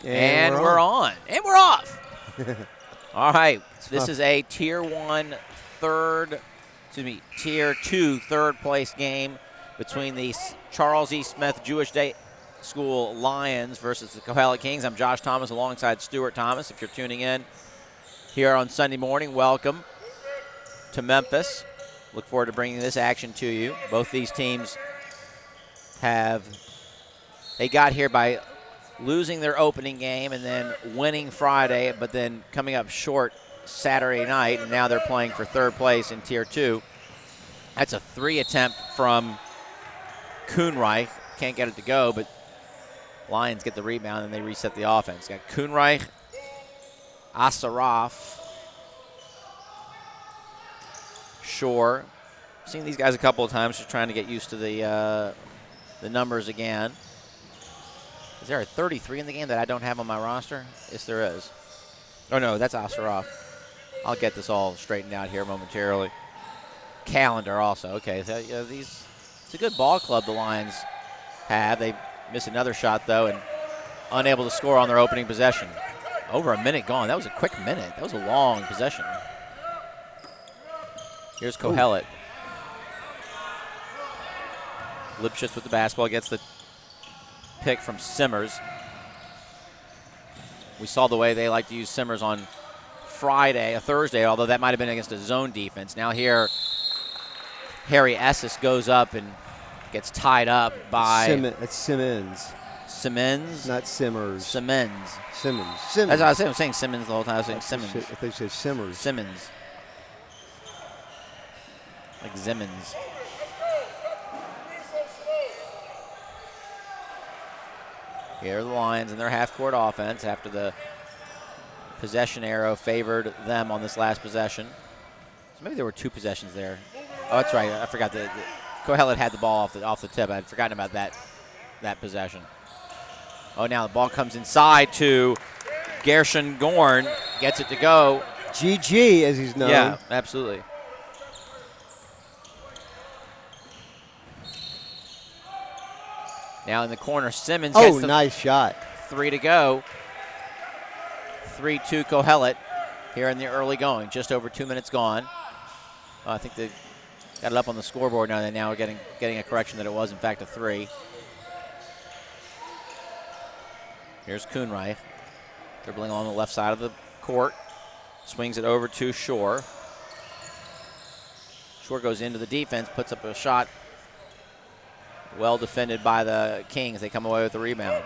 And we're on. And we're off. All right. This is a Tier 2 third place game between the Charles E. Smith Jewish Day School Lions versus the Kohelet Kings. I'm Josh Thomas alongside Stuart Thomas. If you're tuning in here on Sunday morning, welcome to Memphis. Look forward to bringing this action to you. Both these teams they got here by losing their opening game and then winning Friday, but then coming up short Saturday night, and now they're playing for third place in Tier 2. That's a 3 attempt from Kuhnreich. Can't get it to go, but Lions get the rebound and they reset the offense. Got Kuhnreich, Asaraf, Shore. Seen these guys a couple of times, just trying to get used to the numbers again. Is there a 33 in the game that I don't have on my roster? Yes, there is. Oh, no, that's Asaraf. I'll get this all straightened out here momentarily. Calendar also. Okay, so it's a good ball club the Lions have. They miss another shot, though, and unable to score on their opening possession. Over a minute gone. That was a quick minute. That was a long possession. Here's Kohelet. Lipschitz with the basketball, gets the pick from Simmers. We saw the way they like to use Simmers on Thursday, although that might have been against a zone defense. Now here, Harry Esses goes up and gets tied up by... It's Simmons. Simmons? Not Simmers. Simmons. That's what I was saying. I was saying Simmons the whole time. I was saying Simmons. I think you said Simmers. Simmons. Like Zimmons. Here are the Lions in their half-court offense after the possession arrow favored them on this last possession. So maybe there were 2 possessions there. Oh, that's right. I forgot that Kohelet had the ball off the tip. I'd forgotten about that possession. Oh, now the ball comes inside to Gershon Gorn. Gets it to go. GG, as he's known. Yeah, absolutely. Now in the corner, Simmons gets the nice shot. 3 to go. 3-2 Kohelet here in the early going. Just over 2 minutes gone. I think they got it up on the scoreboard now. They now are getting a correction that it was, in fact, a 3. Here's Kuhnreich. Dribbling along the left side of the court. Swings it over to Shore. Shore goes into the defense, puts up a shot. Well defended by the Kings. They come away with the rebound.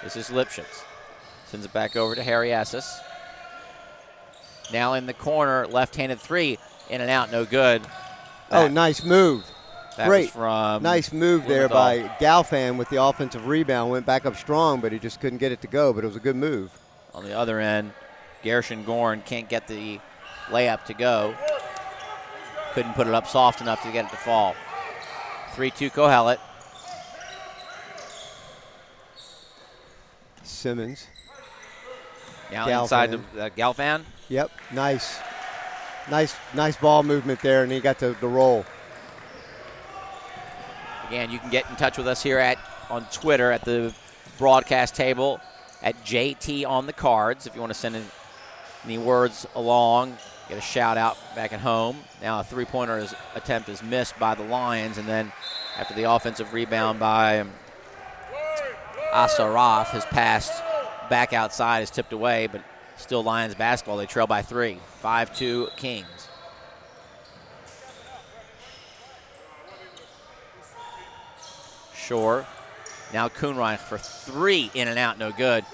This is Lipschitz. Sends it back over to Harry Esses. Now in the corner, left-handed 3. In and out, no good. Nice move. Great. From nice move there by Galfan with the offensive rebound. Went back up strong, but he just couldn't get it to go, but it was a good move. On the other end, Gershon Gorn can't get the layup to go. Couldn't put it up soft enough to get it to fall. 3-2 Kohelet. Simmons. Now inside to Galfan. Yep, nice ball movement there, and he got the roll. Again, you can get in touch with us here on Twitter at the broadcast table at JT on the cards if you want to send any words along. Get a shout out back at home. Now a 3-pointer attempt is missed by the Lions, and then after the offensive rebound by Asaraf, his pass back outside is tipped away, but still Lions basketball. They trail by 3. 5-2 Kings. Shore. Now Kuhnreich for 3. In and out, no good.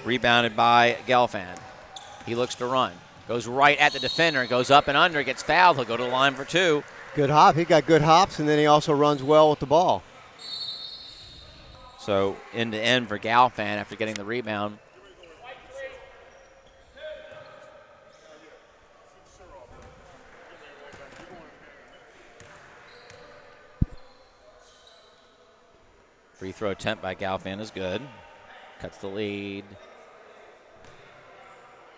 Rebounded by Gelfand. He looks to run. Goes right at the defender, goes up and under, gets fouled. He'll go to the line for 2. Good hop. He got good hops, and then he also runs well with the ball. So end to end for Galfand after getting the rebound. Free throw attempt by Galfand is good. Cuts the lead.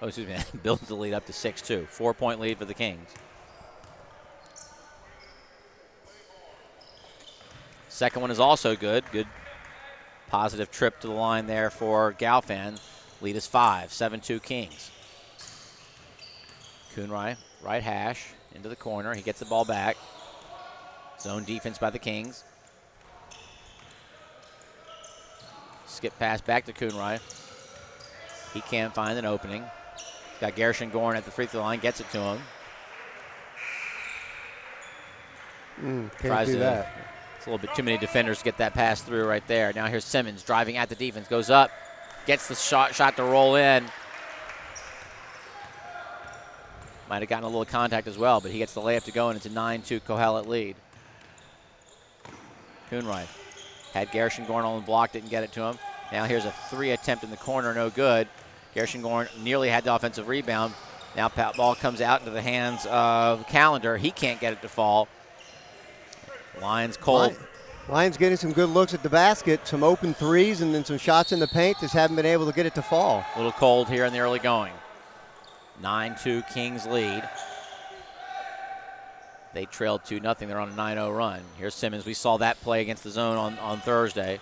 Oh, excuse me. Builds the lead up to 6-2. 4-point lead for the Kings. Second one is also good. Good Positive trip to the line there for Galfan. Lead is 5, 7-2 Kings. Coonrye, right hash, into the corner. He gets the ball back. Zone defense by the Kings. Skip pass back to Coonrye. He can't find an opening. Got Gershon Gorn at the free throw line, gets it to him. Can't do that. It's a little bit too many defenders to get that pass through right there. Now here's Simmons driving at the defense, goes up, gets the shot to roll in. Might have gotten a little contact as well, but he gets the layup to go, and it's a 9-2 Kohelet lead. Coonrye had Gershon Gorn on the block, didn't get it to him. Now here's a 3 attempt in the corner, no good. Gershon Gorn nearly had the offensive rebound. Now ball comes out into the hands of Callender. He can't get it to fall. Lions cold. Lions getting some good looks at the basket, some open threes, and then some shots in the paint. Just haven't been able to get it to fall. A little cold here in the early going. 9-2 Kings lead. They trailed 2-0. They're on a 9-0 run. Here's Simmons. We saw that play against the zone on Thursday.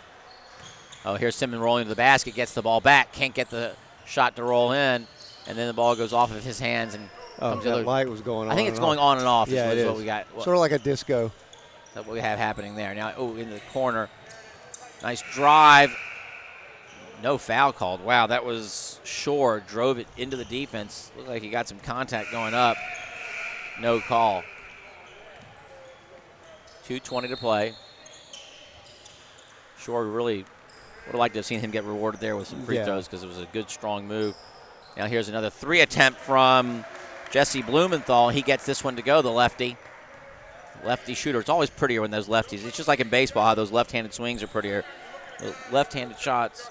Oh, here's Simmons rolling to the basket, gets the ball back, can't get the shot to roll in, and then the ball goes off of his hands and comes that light was going on. I think it's going on and off. Yeah, is it what is. we got. Sort of like a disco. That's what we have happening there. Now, in the corner. Nice drive. No foul called. Wow, that was Shore. Drove it into the defense. Looked like he got some contact going up. No call. 2:20 to play. Shore really would have liked to have seen him get rewarded there with some free throws because it was a good, strong move. Now here's another 3 attempt from Jesse Blumenthal. He gets this one to go, the lefty. Lefty shooter. It's always prettier when those lefties. It's just like in baseball how those left-handed swings are prettier. The left-handed shots.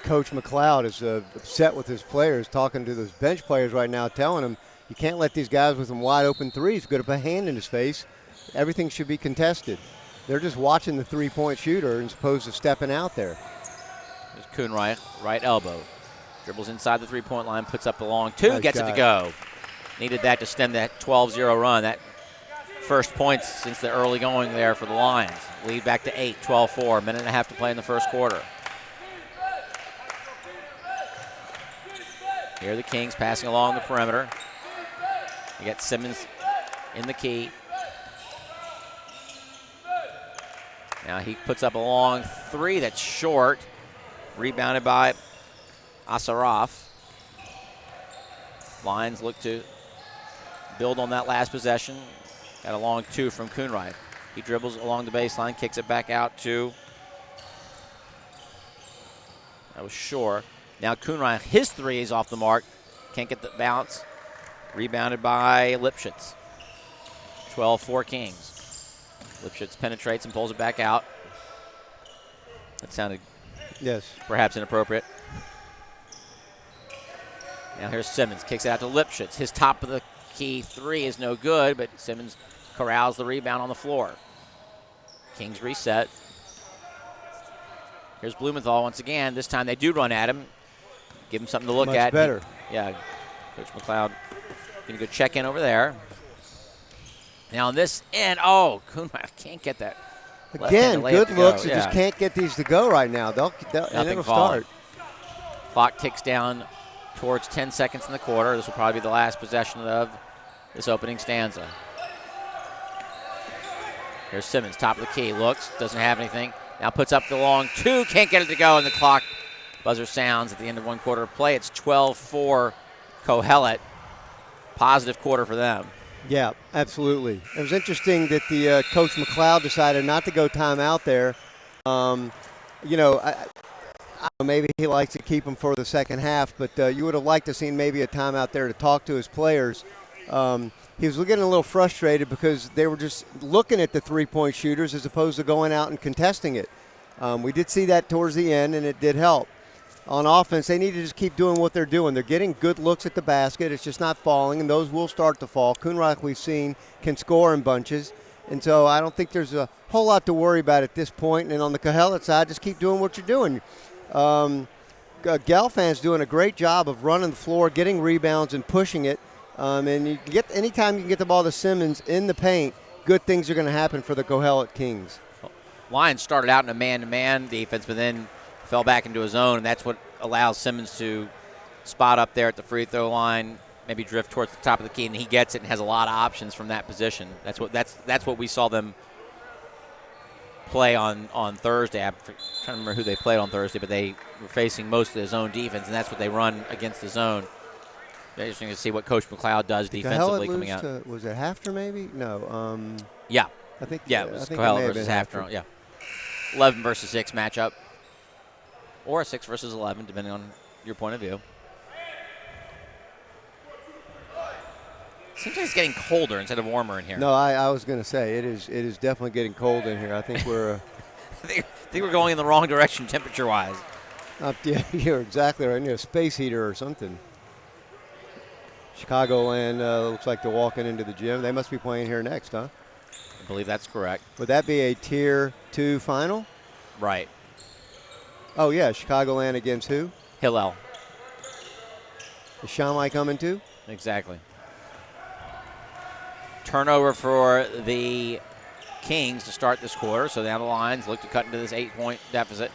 Coach McLeod is upset with his players, talking to those bench players right now, telling them you can't let these guys with some wide open threes go to put a hand in his face. Everything should be contested. They're just watching the three-point shooter as opposed to stepping out there. There's Coonrye, right elbow. Dribbles inside the three-point line, puts up the long 2, Nice gets guy. it to go. Needed that to stem that 12-0 run. That first points since the early going there for the Lions. Lead back to 8, 12-4. A minute and a half to play in the first quarter. Here are the Kings passing along the perimeter. You got Simmons in the key. Now he puts up a long 3 that's short. Rebounded by Asaraf. Lions look to build on that last possession. Got a long 2 from Coonrye. He dribbles along the baseline, kicks it back out to, that was Shore. Now Coonrye, his 3 is off the mark. Can't get the bounce. Rebounded by Lipschitz. 12-4 Kings. Lipschitz penetrates and pulls it back out. That sounded perhaps inappropriate. Now here's Simmons, kicks it out to Lipschitz. His top of the key 3 is no good, but Simmons corrals the rebound on the floor. Kings reset. Here's Blumenthal once again. This time they do run at him. Give him something to look at. Much better. Coach McLeod going to go check in over there. Now on this end, Coonrye can't get that. Again, good looks. They just can't get these to go right now. And it'll start. Clock ticks down towards 10 seconds in the quarter. This will probably be the last possession of this opening stanza. Here's Simmons, top of the key. Looks, doesn't have anything. Now puts up the long 2, can't get it to go, and the clock buzzer sounds at the end of 1 quarter of play. It's 12-4 Kohelet. Positive quarter for them. Yeah, absolutely. It was interesting that the Coach McLeod decided not to go timeout there. Maybe he likes to keep them for the second half, but you would have liked to seen maybe a timeout there to talk to his players. He was getting a little frustrated because they were just looking at the three-point shooters as opposed to going out and contesting it. We did see that towards the end, and it did help. On offense, they need to just keep doing what they're doing. They're getting good looks at the basket. It's just not falling, and those will start to fall. Coonrye, we've seen, can score in bunches. And so I don't think there's a whole lot to worry about at this point. And on the Kohelet side, just keep doing what you're doing. Galfan's doing a great job of running the floor, getting rebounds, and pushing it. And you get anytime you can get the ball to Simmons in the paint, good things are going to happen for the Kohelet Kings. Lions started out in a man-to-man defense, but then fell back into a zone, and that's what allows Simmons to spot up there at the free throw line, maybe drift towards the top of the key, and he gets it and has a lot of options from that position. That's what we saw them play on Thursday. I'm trying to remember who they played on Thursday, but they were facing most of the zone defense, and that's what they run against the zone. Interesting to see what Coach McLeod does defensively coming out. Was it Hafter maybe? No. Yeah. I think. Yeah, it was Kohelet Kohelet versus Hafter. Yeah. 11 versus 6 matchup, or a 6 versus 11, depending on your point of view. Seems like it's getting colder instead of warmer in here. No, I was going to say it is definitely getting cold in here. I think we're. I think we're going in the wrong direction temperature-wise. Yeah, you're exactly right. A space heater or something. Chicagoland looks like they're walking into the gym. They must be playing here next, huh? I believe that's correct. Would that be a Tier 2 final? Right. Oh, yeah. Chicagoland against who? Hillel. Is Shammai coming too? Exactly. Turnover for the Kings to start this quarter. So now the Lions look to cut into this 8-point deficit.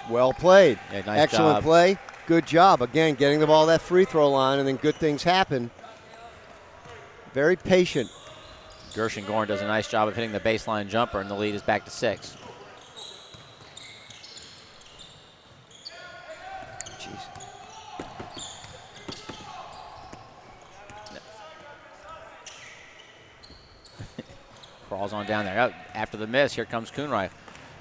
Well played. Yeah, nice Excellent job. play. Good job. Again, getting the ball that free throw line, and then good things happen. Very patient. Gershengorn does a nice job of hitting the baseline jumper, and the lead is back to 6. Jeez. Crawls on down there. After the miss, here comes Kuhnreich.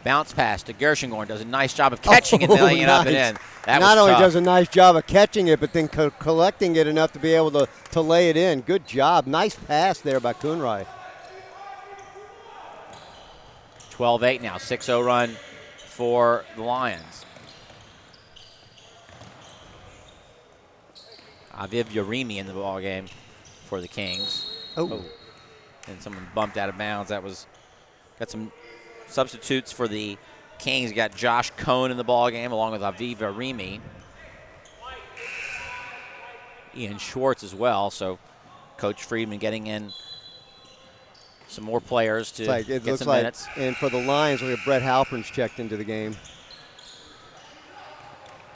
Bounce pass to Gershengorn. Does a nice job of catching it and laying it up and in. That Not was only tough. does a nice job of catching it, but then collecting it enough to be able to lay it in. Good job. Nice pass there by Kuhnreich. 12-8 now. 6-0 run for the Lions. Aviv Yarimi in the ball game for the Kings. Oh. And someone bumped out of bounds. Got some substitutes for the Kings. Got Josh Cohn in the ball game along with Aviv Yarimi. Ian Schwartz as well. So Coach Friedman getting in some more players to get some minutes. And for the Lions, we have Brett Halpern's checked into the game.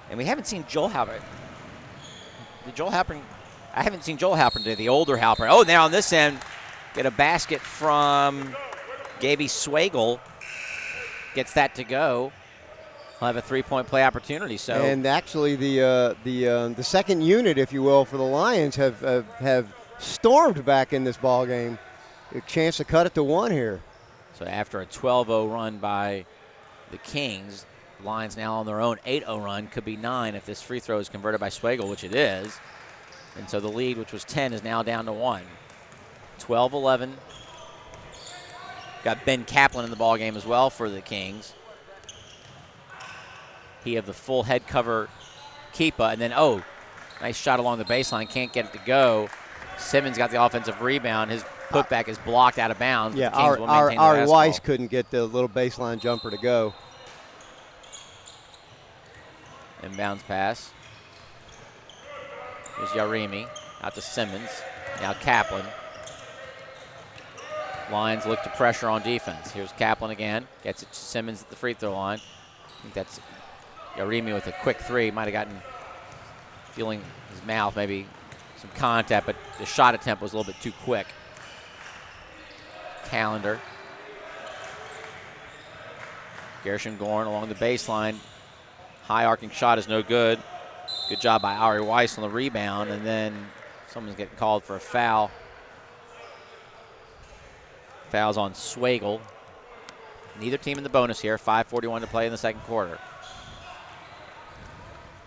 And we haven't seen Joel Halpern. I haven't seen Joel Halpern today, the older Halpern. Oh, now on this end, get a basket from Gaby Swagel. Gets that to go. He'll have a 3-point play opportunity. So, and actually, the second unit, if you will, for the Lions have stormed back in this ball game. A chance to cut it to 1 here. So after a 12-0 run by the Kings, Lions now on their own 8-0 run, could be 9 if this free throw is converted by Swagel, which it is. And so the lead, which was 10, is now down to 1. 12-11. Got Ben Kaplan in the ball game as well for the Kings. He have the full head cover Keepa, and then, nice shot along the baseline. Can't get it to go. Simmons got the offensive rebound. His putback is blocked out of bounds. Yeah, Ari Weiss couldn't get the little baseline jumper to go. Inbounds pass. Here's Yarimi out to Simmons. Now Kaplan. Lions look to pressure on defense. Here's Kaplan again. Gets it to Simmons at the free throw line. I think that's Yarimi with a quick 3. Might have gotten, feeling his mouth, maybe some contact, but the shot attempt was a little bit too quick. Calendar. Gershengorn along the baseline. High arcing shot is no good. Good job by Ari Weiss on the rebound, and then someone's getting called for a foul. Foul's on Swagel. Neither team in the bonus here. 5:41 to play in the second quarter.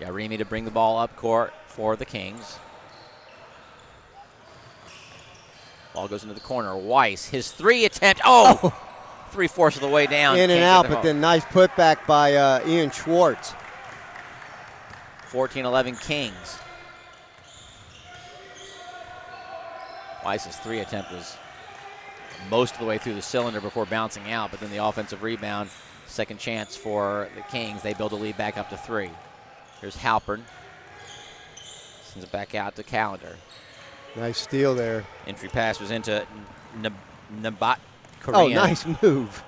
Yarimi to bring the ball up court for the Kings. Ball goes into the corner. Weiss, his 3 attempt. 3/4 of the way down. In and out, but then nice putback by Ian Schwartz. 14-11 Kings. Weiss's 3 attempt was most of the way through the cylinder before bouncing out, but then the offensive rebound, second chance for the Kings. They build a lead back up to 3. Here's Halpern. Sends it back out to Calendar. Nice steal there. Entry pass was into Nabat Korean. Oh, nice move.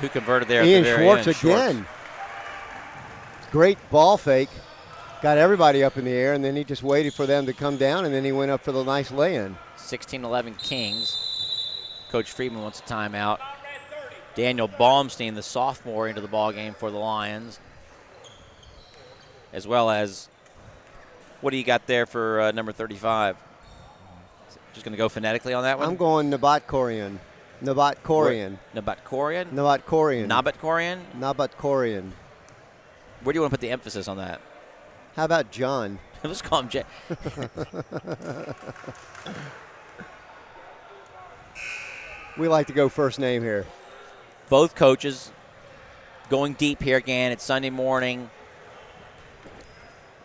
Who converted there Ian at the very Schwartz end. again. Great ball fake. Got everybody up in the air, and then he just waited for them to come down, and then he went up for the nice lay-in. 16-11 Kings. Coach Friedman wants a timeout. Daniel Baumstein, the sophomore, into the ball game for the Lions. As well as, what do you got there for number 35? Just going to go phonetically on that one? I'm going Nabat Korian. Nabat Korian. Nabat Korian? Nabat Korian. Nabat Korian? Nabat Korian. Where do you want to put the emphasis on that? How about John? Let's call him Jay. We like to go first name here. Both coaches going deep here again. It's Sunday morning.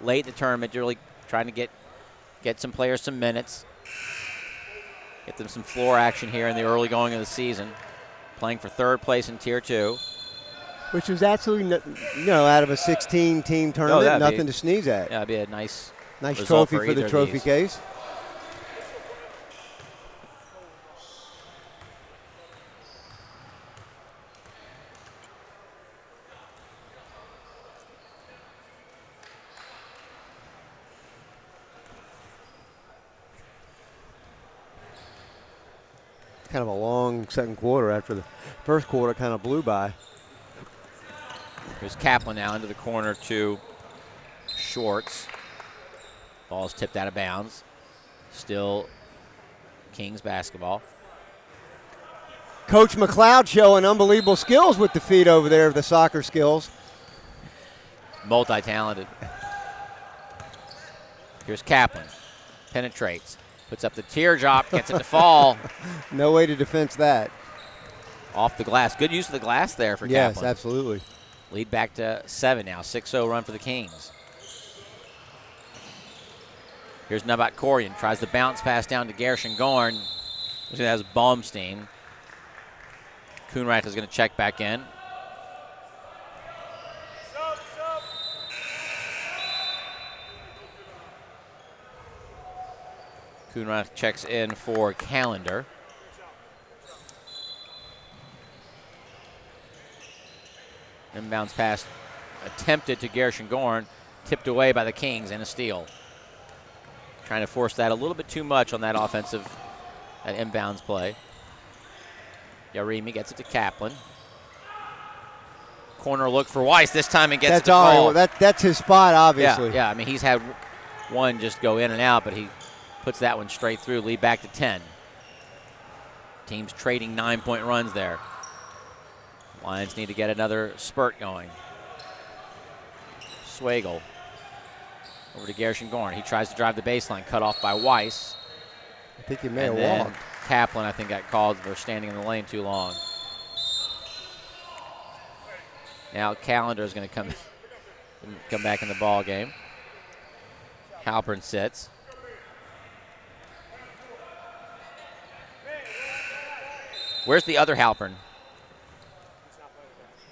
Late in the tournament, you're really trying to get some players some minutes. Get them some floor action here in the early going of the season. Playing for third place in Tier 2. Which was absolutely, out of a 16-team tournament, nothing to sneeze at. Yeah, it'd be a nice trophy for the trophy case. Kind of a long second quarter after the first quarter kind of blew by. Here's Kaplan now into the corner to Schwartz. Ball's tipped out of bounds. Still Kings basketball. Coach McLeod showing unbelievable skills with the feet over there, the soccer skills. Multi-talented. Here's Kaplan. Penetrates. Puts up the teardrop, gets it to fall. No way to defense that. Off the glass. Good use of the glass there for Yes, Kaplan. absolutely. Lead back to 7 now. 6-0 run for the Kings. Here's Nabat Korian. Tries the bounce pass down to Gershon Gorn. That's Baumstein. Kuhnreich is going to check back in. Kuhnreich checks in for Callender. Inbounds pass attempted to Gershon Gorn, tipped away by the Kings and a steal. Trying to force that a little bit too much on that offensive inbounds play. Yarimi gets it to Kaplan. Corner look for Weiss this time and gets it to fall. That's his spot, obviously. Yeah, I mean, he's had one just go in and out, but he puts that one straight through, lead back to 10. Teams trading 9-point runs there. Lions need to get another spurt going. Swagel over to Gershon Gorn. He tries to drive the baseline, cut off by Weiss. I think he may have walked. Kaplan, I think, got called for standing in the lane too long. Now Callender is going to come back in the ball game. Halpern sits. Where's the other Halpern?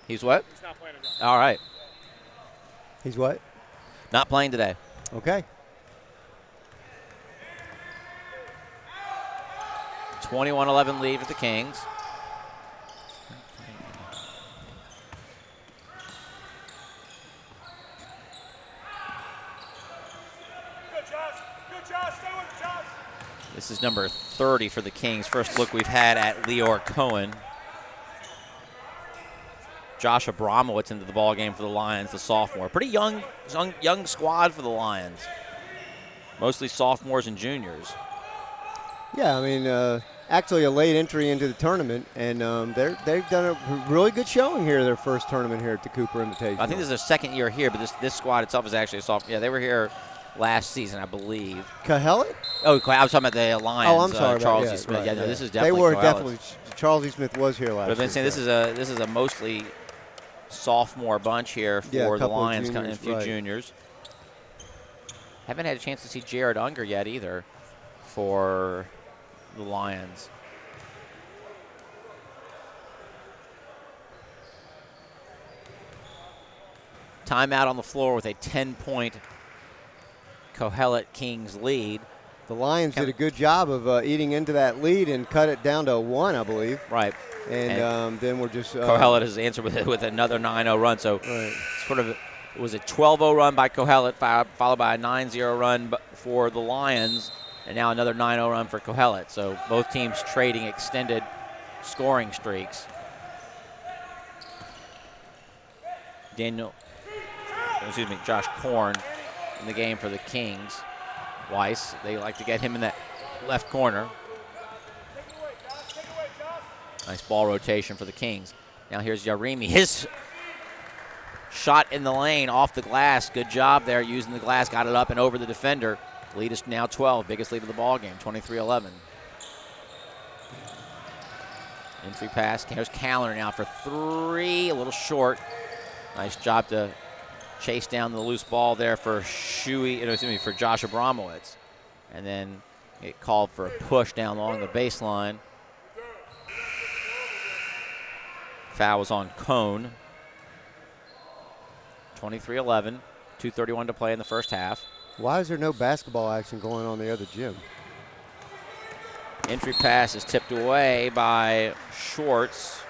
He's what? He's not playing today. All right. He's what? Not playing today. Okay. 21-11 lead for the Kings. Good, Josh. Good, Josh. Stay with it, Josh. This is number 30 for the Kings. First look we've had at Leor Cohen. Josh Abramowitz into the ball game for the Lions, the sophomore. Pretty young squad for the Lions. Mostly sophomores and juniors. Yeah, I mean, actually a late entry into the tournament, and they've done a really good showing here, their first tournament here at the Cooper Invitational. I think this is their second year here, but this squad itself is actually a sophomore. Yeah, they were here last season, I believe. Kohelet? Oh, I was talking about the Lions. Oh, I'm sorry. Charles E. Right, Smith. right, yeah, no, yeah. this is definitely. They were Kohelet. definitely. Charles E. Smith was here last. But I've been saying this is a mostly sophomore bunch here for the Lions, coming in a few juniors. Haven't had a chance to see Jared Unger yet either for the Lions. Timeout on the floor with a 10-point Kohelet Kings lead. The Lions did a good job of eating into that lead and cut it down to 1, I believe. Right. And then we're just Kohelet has answered with another 9-0 run. So right. sort of it was a 12-0 run by Kohelet, followed by a 9-0 run for the Lions, and now another 9-0 run for Kohelet. So both teams trading extended scoring streaks. Josh Korn in the game for the Kings. Weiss, they like to get him in that left corner. Nice ball rotation for the Kings. Now here's Yarimi. His shot in the lane off the glass. Good job there using the glass. Got it up and over the defender. Lead is now 12. Biggest lead of the ball game, 23-11. Entry pass. Here's Callender now for 3. A little short. Nice job to chase down the loose ball there for for Josh Abramowitz. And then get called for a push down along the baseline. Foul was on Cone. 23-11, 2:31 to play in the first half. Why is there no basketball action going on in the other gym? Entry pass is tipped away by Schwartz.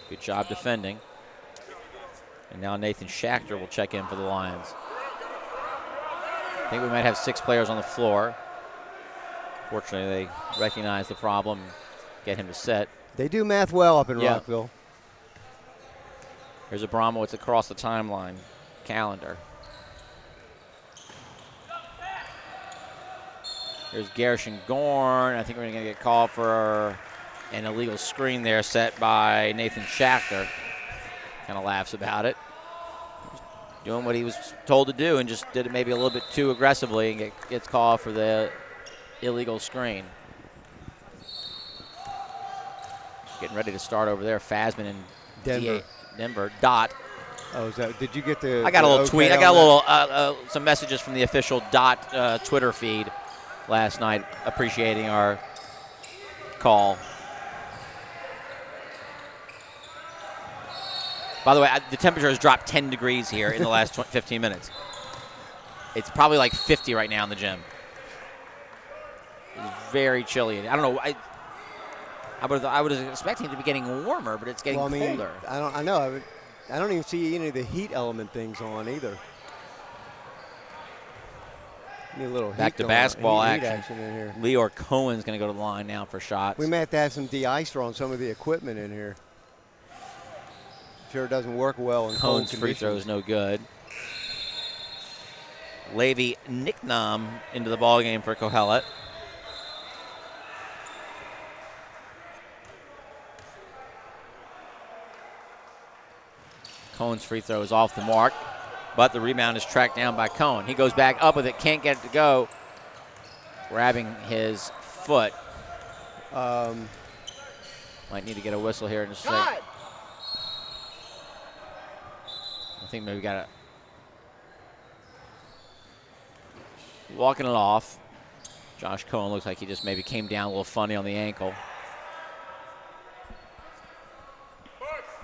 Good job defending. And now Nathan Schachter will check in for the Lions. I think we might have 6 players on the floor. Fortunately, they recognize the problem and get him to set. They do math well up in Rockville. Here's Abramowitz across the timeline. Callender. Here's Gershon Gorn. I think we're going to get called for an illegal screen there set by Nathan Schachter. Kind of laughs about it. Doing what he was told to do and just did it maybe a little bit too aggressively and gets called for the illegal screen. Getting ready to start over there. Fasman and Denver. Dot. Oh, is that? Did you get the? I got a little okay tweet. I got a little some messages from the official Dot Twitter feed last night appreciating our call. By the way, the temperature has dropped 10 degrees here in the last 15 minutes. It's probably like 50 right now in the gym. It's very chilly. I don't know. I was expecting it to be getting warmer, but it's getting colder. I know. I don't even see any of the heat element things on either. Need a little back heat to basketball action in here. Leor Cohen's going to go to the line now for shots. We may have to have some de-icer on some of the equipment in here. Sure, it doesn't work well in cold conditions. Cohen's free throw is no good. Levi Nicknam into the ball game for Kohelet. Cohen's free throw is off the mark, but the rebound is tracked down by Cohen. He goes back up with it, can't get it to go, grabbing his foot. Might need to get a whistle here in a second. I think maybe we got walking it off. Josh Cohen looks like he just maybe came down a little funny on the ankle.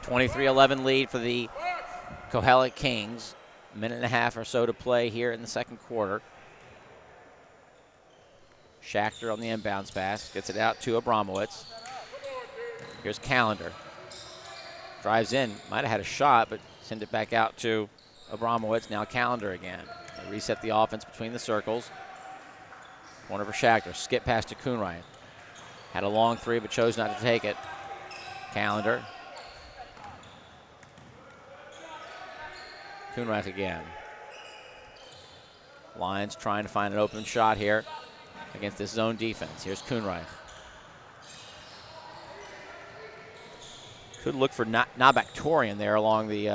23-11 lead for the Kohelet Kings. A minute and a half or so to play here in the second quarter. Schachter on the inbounds pass. Gets it out to Abramowitz. Here's Callender. Drives in. Might have had a shot, but send it back out to Abramowitz. Now Callender again. They reset the offense between the circles. Corner for Schachter. Skip pass to Coonryan. Had a long 3, but chose not to take it. Callender. Coonryan again. Lions trying to find an open shot here against this zone defense. Here's Coonryan. Could look for Nabaktorian there along the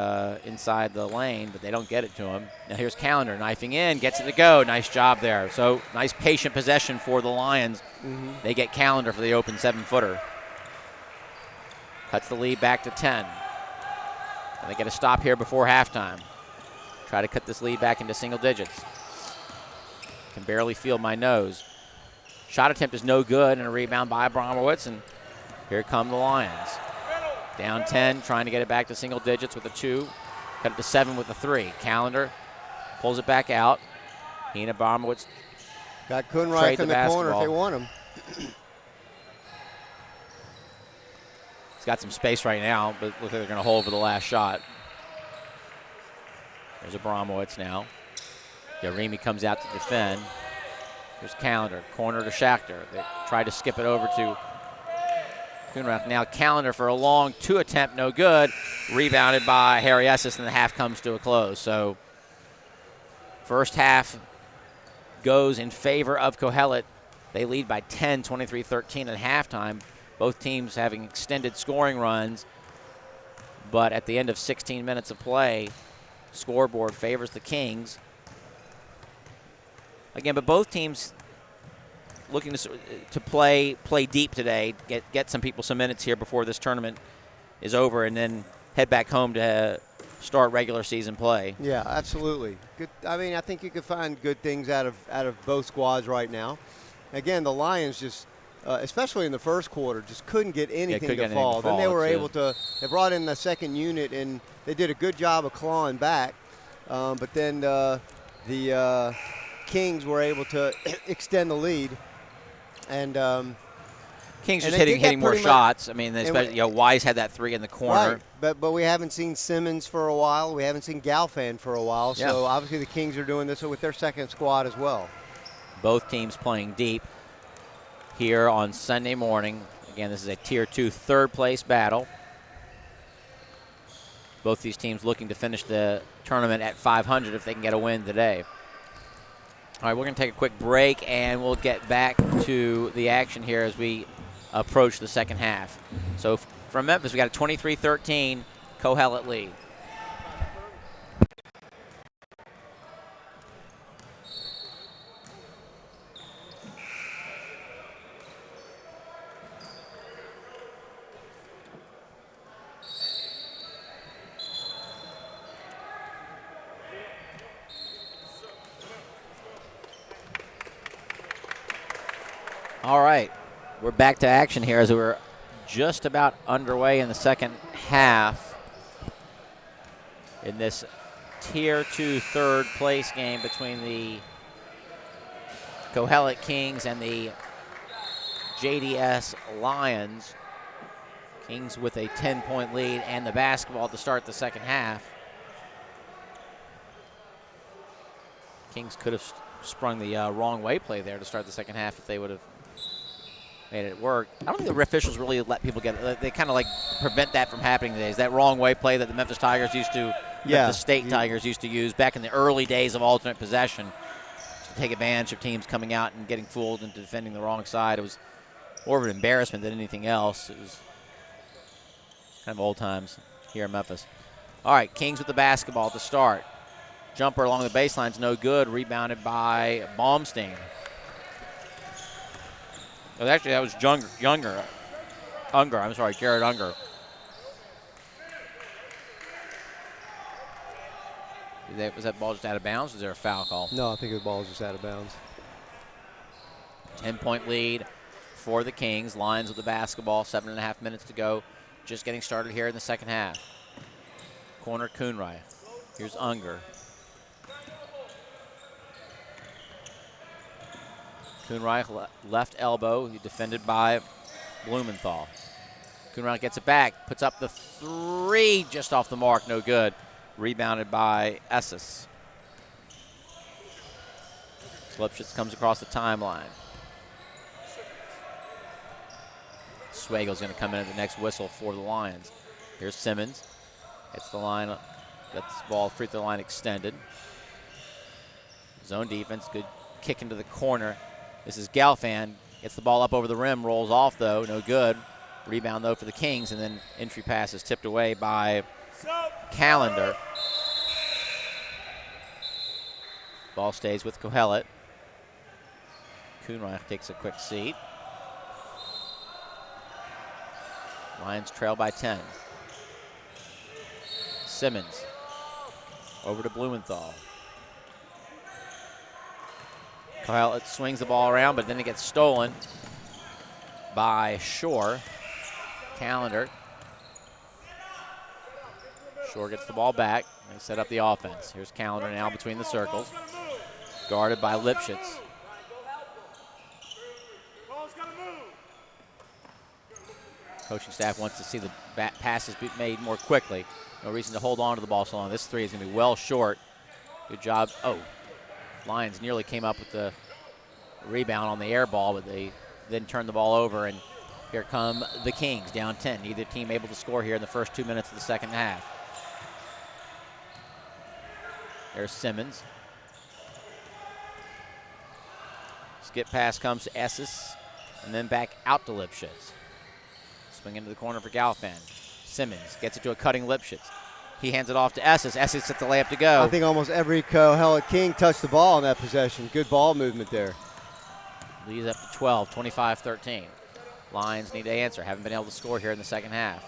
inside the lane, but they don't get it to him. Now here's Callender knifing in, gets it to go. Nice job there. So nice patient possession for the Lions. They get Callender for the open 7-footer. Cuts the lead back to 10. And they get a stop here before halftime. Try to cut this lead back into single digits. Can barely feel my nose. Shot attempt is no good, and a rebound by Abramowitz, and here come the Lions. Down 10, trying to get it back to single digits with a 2. Cut it to 7 with a 3. Callender pulls it back out. Hina Barmowitz Got trade Kunreich the in the corner if basketball. they want him. He's got some space right now, but look like they're going to hold for the last shot. There's Abramowitz now. Yarimi comes out to defend. Here's Callender, corner to Schachter. They tried to skip it over to Kunreich. Now Callender for a long 2 attempt, no good. Rebounded by Harry Esses, and the half comes to a close. So first half goes in favor of Kohelet. They lead by 10, 23-13 at halftime. Both teams having extended scoring runs, but at the end of 16 minutes of play, scoreboard favors the Kings. Again, but both teams looking to play deep today, get some people some minutes here before this tournament is over, and then head back home to start regular season play. Yeah, absolutely. Good. I mean, I think you could find good things out of both squads right now. Again, the Lions just, especially in the first quarter, just couldn't get anything to fall. Then they were able to. They brought in the second unit, and they did a good job of clawing back. But then the Kings were able to extend the lead, and Kings just hitting more shots. I mean, especially, Wise had that 3 in the corner. Right, but we haven't seen Simmons for a while. We haven't seen Galfan for a while. Yeah. So obviously the Kings are doing this with their second squad as well. Both teams playing deep here on Sunday morning. Again, this is a Tier 2 third-place battle. Both these teams looking to finish the tournament at 500 if they can get a win today. All right, we're going to take a quick break, and we'll get back to the action here as we approach the second half. So from Memphis, we got a 23-13 Kohelet lead. All right, we're back to action here as we're just about underway in the second half in this Tier 2 third place game between the Kohelet Kings and the JDS Lions. Kings with a 10-point lead and the basketball to start the second half. Kings could have sprung the wrong way play there to start the second half if they would have made it work. I don't think the officials really let people get it. They kind of like prevent that from happening today. Is that wrong way play that the Memphis Tigers used to, Memphis State Tigers used to use back in the early days of alternate possession to take advantage of teams coming out and getting fooled into defending the wrong side. It was more of an embarrassment than anything else. It was kind of old times here in Memphis. All right, Kings with the basketball to start. Jumper along the baseline's no good. Rebounded by Baumstein. Oh, actually, that was Unger. I'm sorry, Jared Unger. Was that ball just out of bounds? Was there a foul call? No, I think the ball was just out of bounds. 10-point lead for the Kings. Lions with the basketball. 7.5 minutes to go. Just getting started here in the second half. Corner Kunreich. Here's Unger. Kunreich left elbow, defended by Blumenthal. Kunreich gets it back, puts up the 3 just off the mark, no good. Rebounded by Esses. Lipschitz comes across the timeline. Swagel's going to come in at the next whistle for the Lions. Here's Simmons. Hits the line, gets the ball free throw line extended. Zone defense, good kick into the corner. This is Galfan, gets the ball up over the rim, rolls off though, no good. Rebound though for the Kings, and then entry pass is tipped away by Callender. Ball stays with Kohelet. Kunreich takes a quick seat. Lions trail by 10. Simmons over to Blumenthal. Kohelet swings the ball around, but then it gets stolen by Shore. Callender. Shore gets the ball back. They set up the offense. Here's Callender now between the circles. Guarded by Lipschitz. Ball's gotta move. Coaching staff wants to see the passes be made more quickly. No reason to hold on to the ball so long. This three is going to be well short. Good job. Oh, Lions nearly came up with the rebound on the air ball, but they then turned the ball over, and here come the Kings, down 10. Neither team able to score here in the first 2 minutes of the second half. There's Simmons. Skip pass comes to Esses, and then back out to Lipschitz. Swing into the corner for Galfan. Simmons gets it to a cutting Lipschitz. He hands it off to Esses. Esses gets the layup to go. I think almost every Kohelet King touched the ball in that possession. Good ball movement there. Leads up to 12, 25-13. Lions need to answer. Haven't been able to score here in the second half.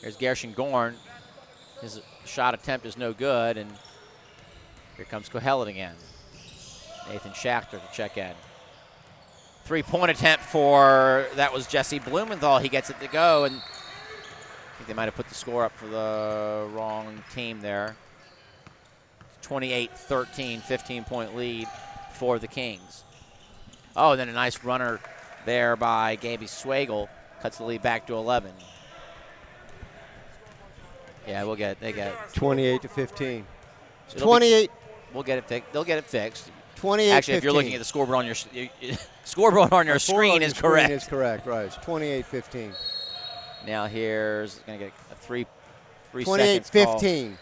Here's Gershon Gorn. His shot attempt is no good, and here comes Kohelet again. Nathan Schachter to check in. Three-point attempt that was Jesse Blumenthal. He gets it to go, and I think they might have put the score up for the wrong team there. 28-13, 15-point lead for the Kings. Oh, and then a nice runner there by Gaby Swagel. Cuts the lead back to 11. Yeah, they get it. 28-15. It'll 28. We'll get it fixed. They'll get it fixed. 28. Actually, if you're looking at the scoreboard on your scoreboard on your screen is correct. Is correct, right? It's 28-15. Now here's going to get a three 28-15.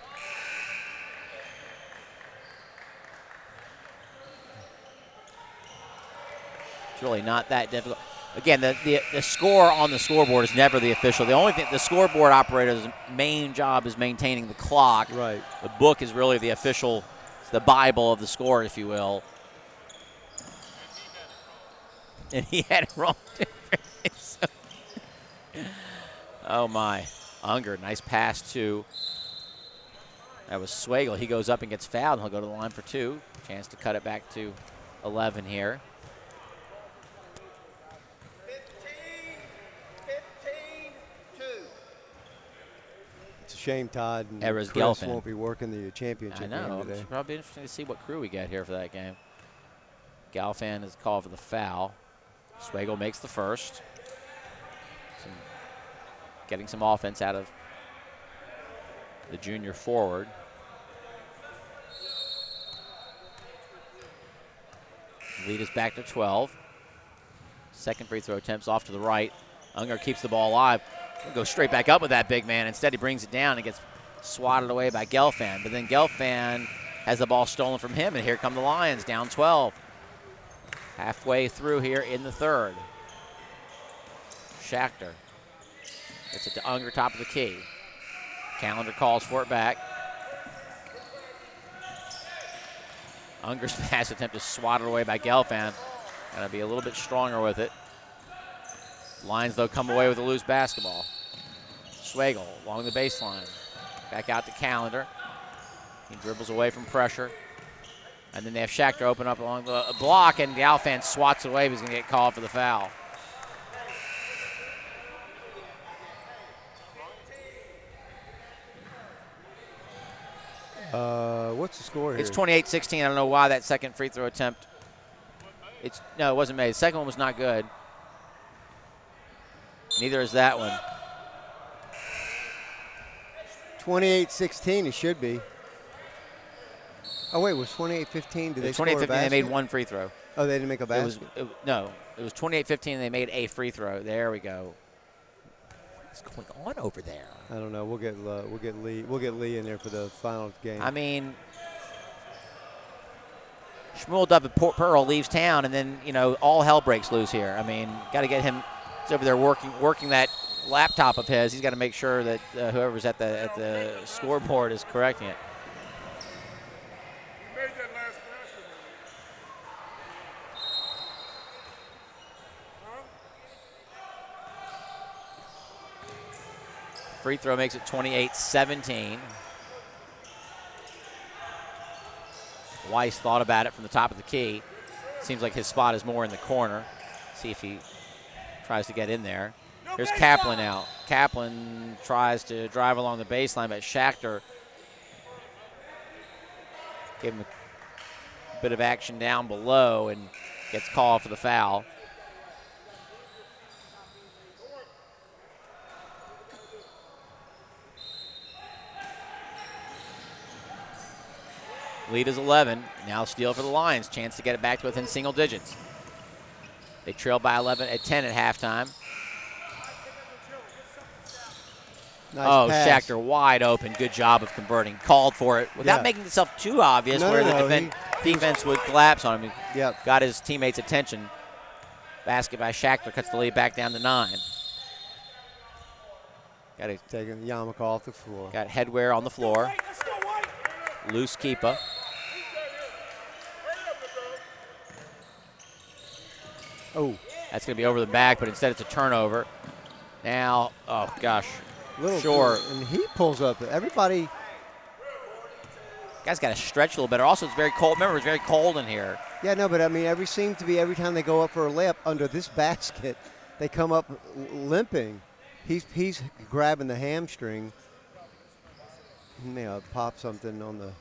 It's really not that difficult. Again, the score on the scoreboard is never the official. The only thing, the scoreboard operator's main job is maintaining the clock. Right. The book is really the official, it's the Bible of the score, if you will. And he had it wrong. Oh, my. Unger, nice pass to, that was Swagel. He goes up and gets fouled, and he'll go to the line for two. Chance to cut it back to 11 here. 15-2. It's a shame Todd and Erez Chris Gelfand won't be working the championship I know. game today. It's probably interesting to see what crew we get here for that game. Galfan is called for the foul. Swagel makes the first. Getting some offense out of the junior forward. Lead is back to 12. Second free throw attempts off to the right. Unger keeps the ball alive. He'll go straight back up with that big man. Instead, he brings it down and gets swatted away by Gelfand. But then Gelfand has the ball stolen from him, and here come the Lions, down 12. Halfway through here in the third. Schachter gets it to Unger, top of the key. Calendar calls for it back. Unger's pass attempt is swatted away by Gelfand. Got to be a little bit stronger with it. Lions, though, come away with a loose basketball. Swagel along the baseline. Back out to Calendar. He dribbles away from pressure. And then they have Schachter open up along the block, and Gelfand swats it away, but he's going to get called for the foul. What's the score here? It's 28-16. I don't know why that second free throw attempt. No, it wasn't made. The second one was not good. Neither is that one. 28-16. It should be. Oh wait, it was 28-15. Did they score a basket? 28-15. They made one free throw. Oh, they didn't make a basket. No, it was 28-15. They made a free throw. There we go. What's going on over there? I don't know. We'll get Lee in there for the final game. I mean, Shmuel David-Pearl leaves town, and then all hell breaks loose here. I mean, got to get him. He's over there working that laptop of his. He's got to make sure that whoever's at the scoreboard is correcting it. He made that last basket. Free throw makes it 28-17. Weiss thought about it from the top of the key. Seems like his spot is more in the corner. See if he tries to get in there. Here's Kaplan out. Kaplan tries to drive along the baseline, but Schachter Gave him a bit of action down below and gets called for the foul. Lead is 11. Now steal for the Lions. Chance to get it back to within single digits. They trail by 10 at halftime. Nice pass. Schachter wide open. Good job of converting. Called for it without making itself too obvious where the defense would collapse on him. Yep. Got his teammates' attention. Basket by Schachter cuts the lead back down to 9. Got to taking Yamaka off the floor. Got headwear on the floor. Loose keeper. Oh. That's going to be over the back, but instead it's a turnover. Now, oh gosh. Sure. And he pulls up. Everybody. Guy's got to stretch a little better. Also, it's very cold. Remember, it's very cold in here. Yeah, no, but I mean, every time they go up for a layup under this basket, they come up limping. He's grabbing the hamstring. He may have popped something on the.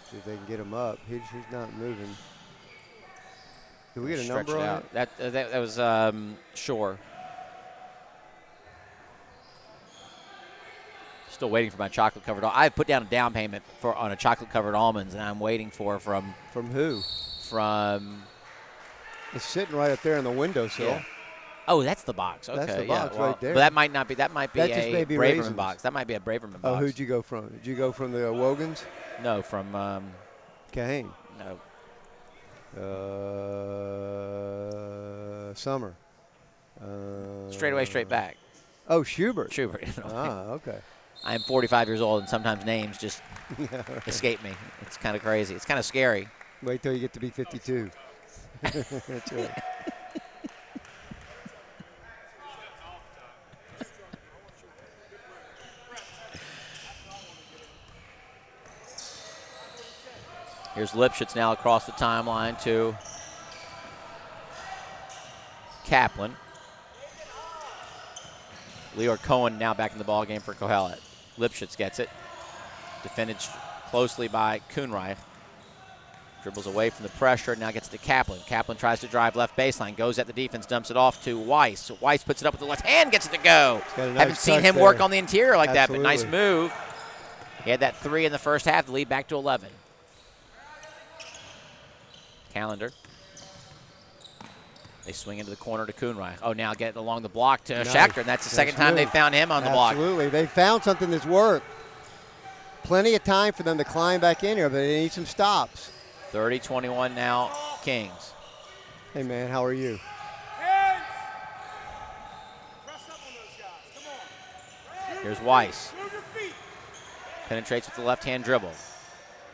See if they can get him up. He's not moving. Did we get a number on it? That was Shore. Still waiting for my chocolate-covered. I put down a down payment on a chocolate-covered almonds, and I'm waiting from who? From. It's sitting right up there in the windowsill. Yeah. Oh, that's the box. Okay, that's the box right there. But that might not be. That might be that a Braverman raisins. box. That might be a Braverman box. Oh, who'd you go from? Did you go from the Wogans? No, from Kahane. No. Summer. Straight away, straight back. Oh, Schubert. Schubert. Okay. I am 45 years old, and sometimes names just escape me. It's kind of crazy. It's kind of scary. Wait till you get to be 52. That's right. Here's Lipschitz now across the timeline to Kaplan. Leor Cohen now back in the ballgame for Kohelet. Lipschitz gets it. Defended closely by Kuhnreich. Dribbles away from the pressure, now gets to Kaplan. Kaplan tries to drive left baseline, goes at the defense, dumps it off to Weiss. Weiss puts it up with the left hand, gets it to go. Haven't seen him work on the interior like that, but nice move. He had that 3 in the first half, the lead back to 11. Calendar. They swing into the corner to Kuhnreich. Oh, now getting along the block to Schachter, and that's the second time they found him on the block. Absolutely. They found something that's worked. Plenty of time for them to climb back in here, but they need some stops. 30-21 now, Kings. Hey, man, how are you? Hands! Press up on those guys. Come on. Here's Weiss. Move your feet. Penetrates with the left-hand dribble.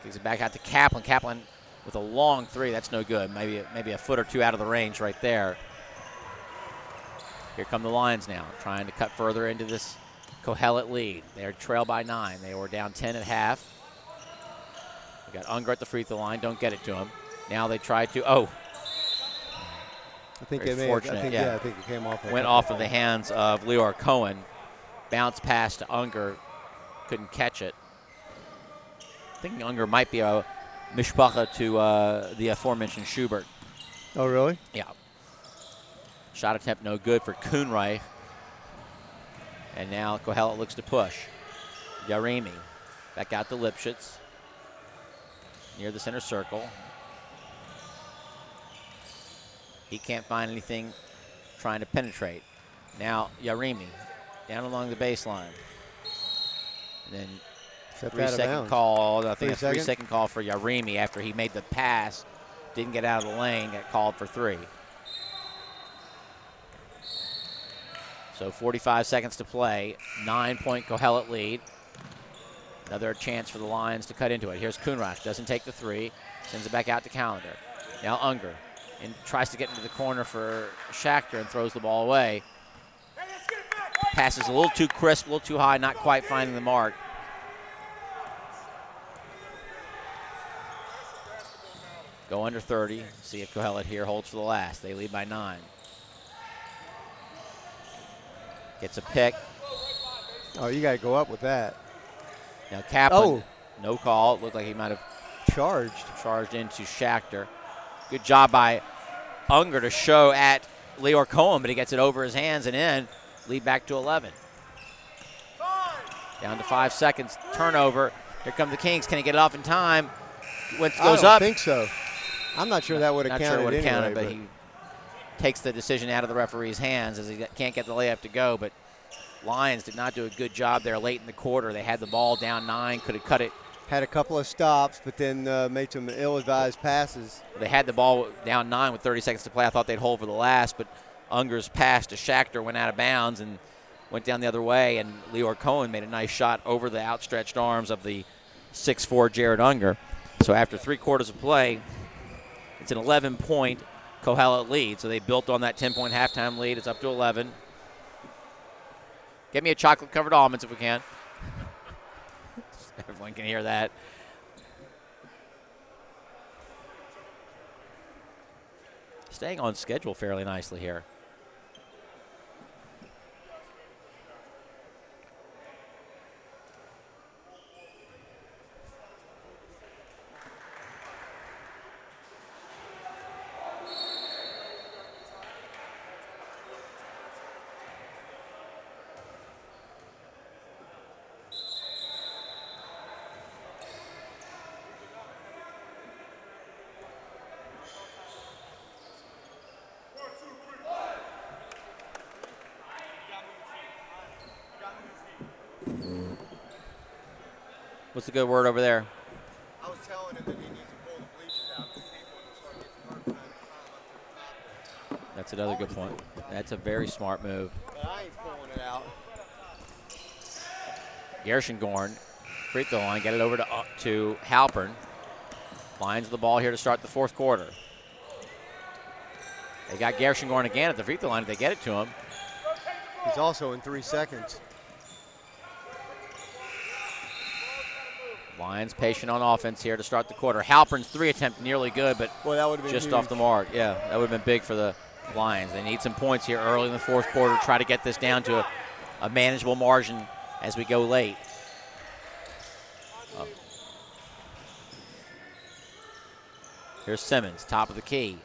Gives it back out to Kaplan. Kaplan with a long 3. That's no good. Maybe a foot or two out of the range right there. Here come the Lions now, trying to cut further into this Kohelet lead. They're trailed by 9. They were down 10 at half. We got Unger at the free throw line. Don't get it to him. Now they try to. Oh. I think Very it fortunate. I think it came off. Went off of the hands of Leor Cohen. Bounced past to Unger. Couldn't catch it. I think Unger might be a mishpacha to the aforementioned Schubert. Oh, really? Yeah. Shot attempt no good for Kuhnreich. And now Kohelet looks to push. Yarimi back out to Lipschitz. Near the center circle. He can't find anything trying to penetrate. Now Yarimi down along the baseline. And then 3-second call. I think a 3-second call for Yarimi after he made the pass. Didn't get out of the lane, got called for 3. So 45 seconds to play. 9-point Kohelet lead. Another chance for the Lions to cut into it. Here's Kuhnreich, doesn't take the 3. Sends it back out to Calendar. Now Unger. And tries to get into the corner for Schachter and throws the ball away. Passes a little too crisp, a little too high, not quite finding the mark. Go under 30. See if Kohelet here holds for the last. They lead by 9. Gets a pick. Oh, you got to go up with that. Now Kaplan, Oh. no call. It looked like he might have Charged into Schachter. Good job by Unger to show at Leor Cohen, but he gets it over his hands and in. Lead back to 11. Down to 5 seconds. Turnover. Here come the Kings. Can he get it off in time? Wentz goes I up. don't think so. I'm not sure that would have Not counted sure would have anyway, counted, but he takes the decision out of the referee's hands as he can't get the layup to go. But Lions did not do a good job there late in the quarter. They had the ball down 9, could have cut it. had a couple of stops, but then made some ill-advised passes. They had the ball down 9 with 30 seconds to play. I thought they'd hold for the last, but Unger's pass to Schachter went out of bounds and went down the other way, and Leor Cohen made a nice shot over the outstretched arms of the 6'4" Jared Unger. So after 3 quarters of play, it's an 11-point Kohelet lead. So they built on that 10-point halftime lead. It's up to 11. Get me a chocolate-covered almonds if we can. Everyone can hear that. Staying on schedule fairly nicely here. What's the good word over there? I was telling him that he needs to pull the bleachers out because people start getting hurt trying to climb up to the top. That's another good point. That's a very smart move. But I ain't pulling it out. Gershengorn, free throw line, get it over to Halpern. Lions the ball here to start the fourth quarter. They got Gershengorn again at the free throw line if they get it to him. He's also in 3 seconds. Lions patient on offense here to start the quarter. Halpern's 3 attempt nearly good, but Boy, that would have been just huge. off the mark. Yeah, that would have been big for the Lions. They need some points here early in the fourth quarter, try to get this down to a manageable margin as we go late. Oh. Here's Simmons, top of the key.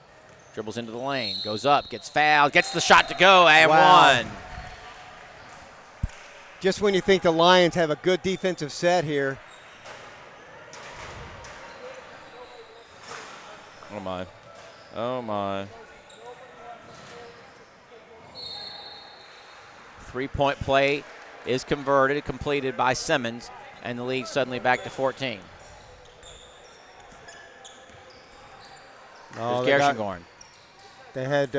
Dribbles into the lane, goes up, gets fouled, gets the shot to go, and Wow. one. Just when you think the Lions have a good defensive set here. Oh, my. Oh, my. 3-point play is completed by Simmons, and the lead suddenly back to 14. Oh, There's Gershengorn. They had,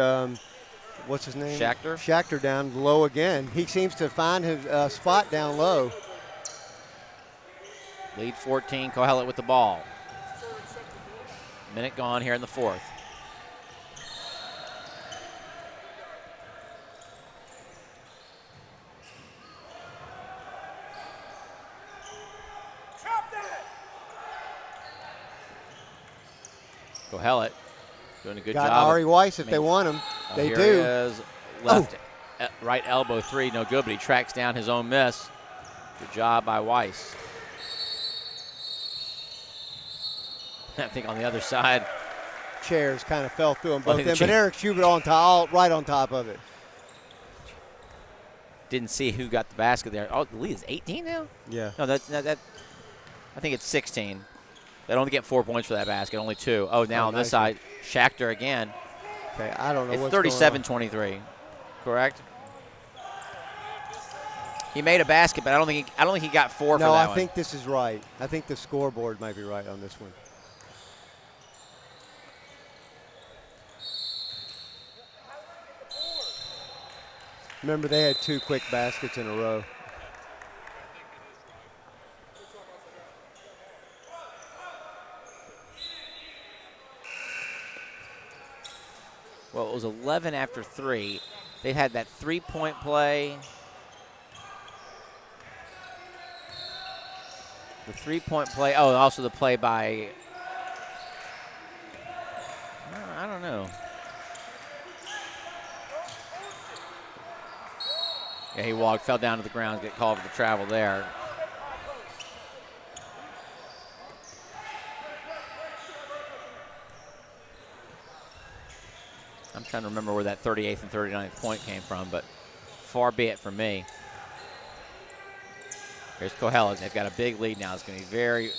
what's his name? Schachter? Schachter down low again. He seems to find his spot down low. Lead 14, Kohelet with the ball. Minute gone here in the fourth. Kohelet doing a good Got job. Ari Weiss if they want him. They Here do. he is. Left, right elbow 3, no good, but he tracks down his own miss. Good job by Weiss. I think on the other side, Chairs kind of fell through them Well, I both think in, the but Eric Schubert right on top of it. didn't see who got the basket there. Oh, the lead is 18 now? Yeah. No, that I think it's 16. They only get 4 points for that basket, only 2. Oh, now on this nice. side, Schachter again. Okay, I don't know It's what's going on. 37-23, correct? He made a basket, but I don't think he got 4 for No, that I one. think this is right. I think the scoreboard might be right on this one. Remember, they had 2 quick baskets in a row. Well, it was 11 after 3. They had that 3-point play. The 3-point play. Oh, and also the play by don't know. Yeah, he fell down to the ground, get called for the travel there. I'm trying to remember where that 38th and 39th point came from, but far be it from me. Here's Kohelet. They've got a big lead now. It's going to be very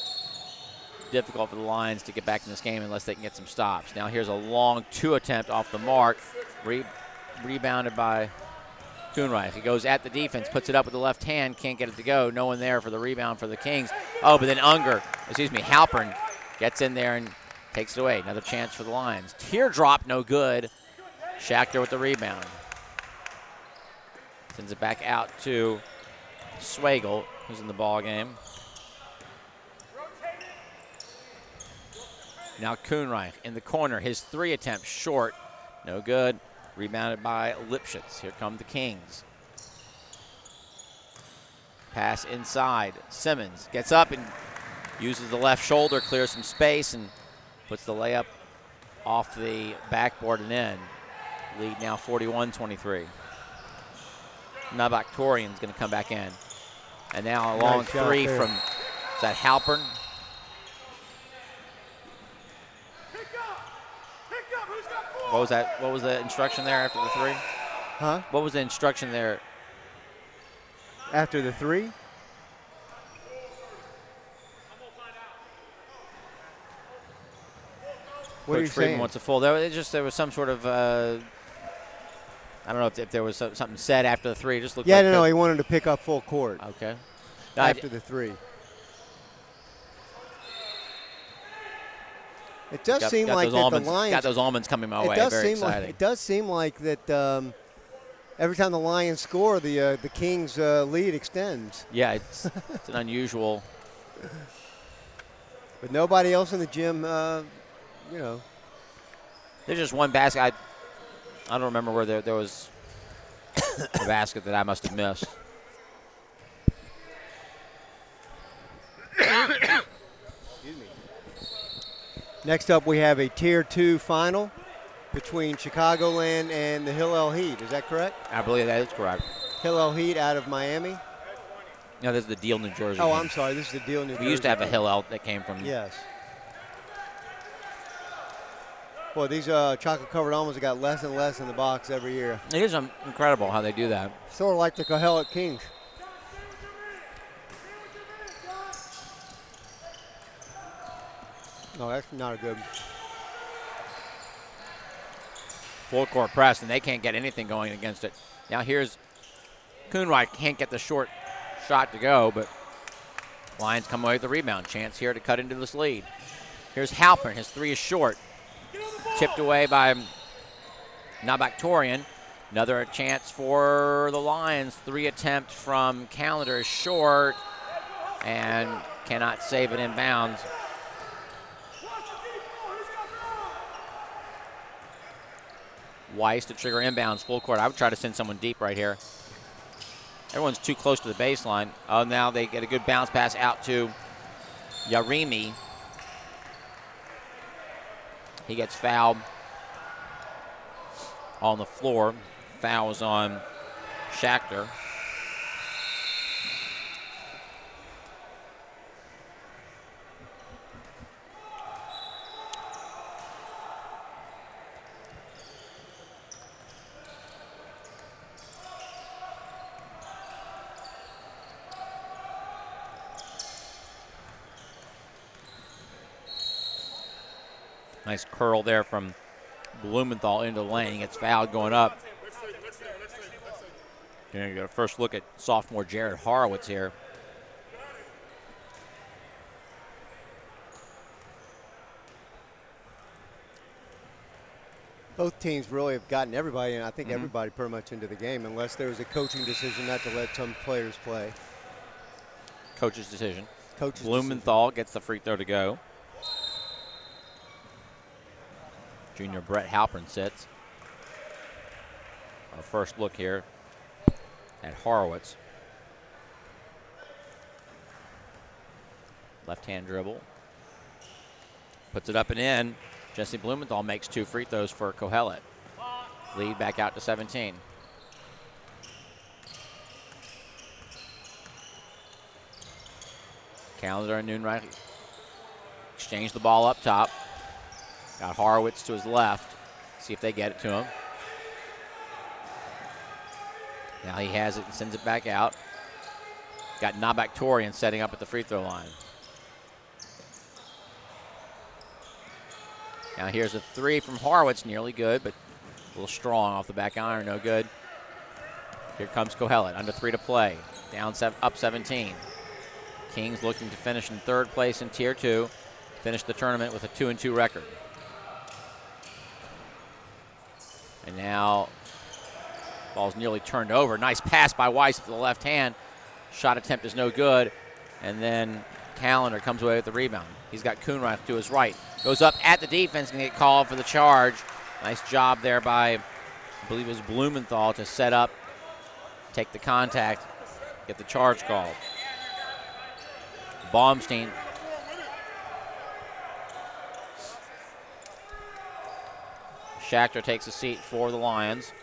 difficult for the Lions to get back in this game unless they can get some stops. Now here's a long 2 attempt off the mark. Rebounded by Coonreich. He goes at the defense, puts it up with the left hand, can't get it to go. No one there for the rebound for the Kings. Oh, but then Halpern gets in there and takes it away. Another chance for the Lions. Teardrop, no good. Schachter with the rebound. Sends it back out to Swagel, who's in the ball game. Now Coonreich in the corner. His 3 attempts short. No good. Rebounded by Lipschitz. Here come the Kings. Pass inside. Simmons gets up and uses the left shoulder, clears some space, and puts the layup off the backboard and in. Lead now 41-23. Nabaktorian's going to come back in. And now a long 3 from, is that Halpern? What was that? What was the instruction there after the 3? Huh? What was the instruction there? After the 3? What are you Coach Friedman saying? wants a full. There was some sort of, I don't know if there was something said after the 3. It just looked Yeah, like no, he wanted to pick up full court okay. after the 3. It does seem like that the Lions got those almonds coming my way. Very exciting. It does seem like that every time the Lions score, the Kings' lead extends. Yeah, it's an unusual. But nobody else in the gym, There's just one basket. I don't remember where there was a basket that I must have missed. Next up, we have a Tier 2 final between Chicagoland and the Hillel Heat. Is that correct? I believe that is correct. Hillel Heat out of Miami. No, this is the Deal, New Jersey. Oh, game. I'm sorry. This is the Deal, New Jersey. We used to have a Hillel that came from. Yes. Boy, these chocolate-covered almonds have got less and less in the box every year. It is incredible how they do that. Sort of like the Kohelet Kings. No, that's not a good. Full court press, and they can't get anything going against it. Now here's Coonreich, can't get the short shot to go, but Lions come away with the rebound. Chance here to cut into this lead. Here's Halpern, his 3 is short. Chipped away by Nabaktorian. Another chance for the Lions. 3 attempt from Callender is short and cannot save it in bounds. Weiss to trigger inbounds, full court. I would try to send someone deep right here. Everyone's too close to the baseline. Oh, now they get a good bounce pass out to Yarimi. He gets fouled on the floor. Fouls on Schachter. Nice curl there from Blumenthal into the lane. He gets fouled going up. You're going to get a first look at sophomore Jared Horowitz here. Both teams really have gotten everybody, and I think everybody pretty much into the game, unless there was a coaching decision not to let some players play. Coach's decision. Coach's Blumenthal gets the free throw to go. Junior Brett Halpern sits. Our first look here at Horowitz. Left-hand dribble. Puts it up and in. Jesse Blumenthal makes 2 free throws for Kohelet. Lead back out to 17. Calendar and Noonright exchange the ball up top. Got Horowitz to his left. See if they get it to him. Now he has it and sends it back out. Got Nabaktorian setting up at the free throw line. Now here's a 3 from Horowitz, nearly good, but a little strong off the back iron, no good. Here comes Kohelet, under 3 to play, up 17. Kings looking to finish in 3rd place in Tier 2, finish the tournament with a 2-2 record. And now, ball's nearly turned over. Nice pass by Weiss to the left hand. Shot attempt is no good. And then Calendar comes away with the rebound. He's got Kuhnreich to his right. Goes up at the defense and get called for the charge. Nice job there by, I believe it was Blumenthal, to set up, take the contact, get the charge called. Baumstein. Schachter takes a seat for the Lions.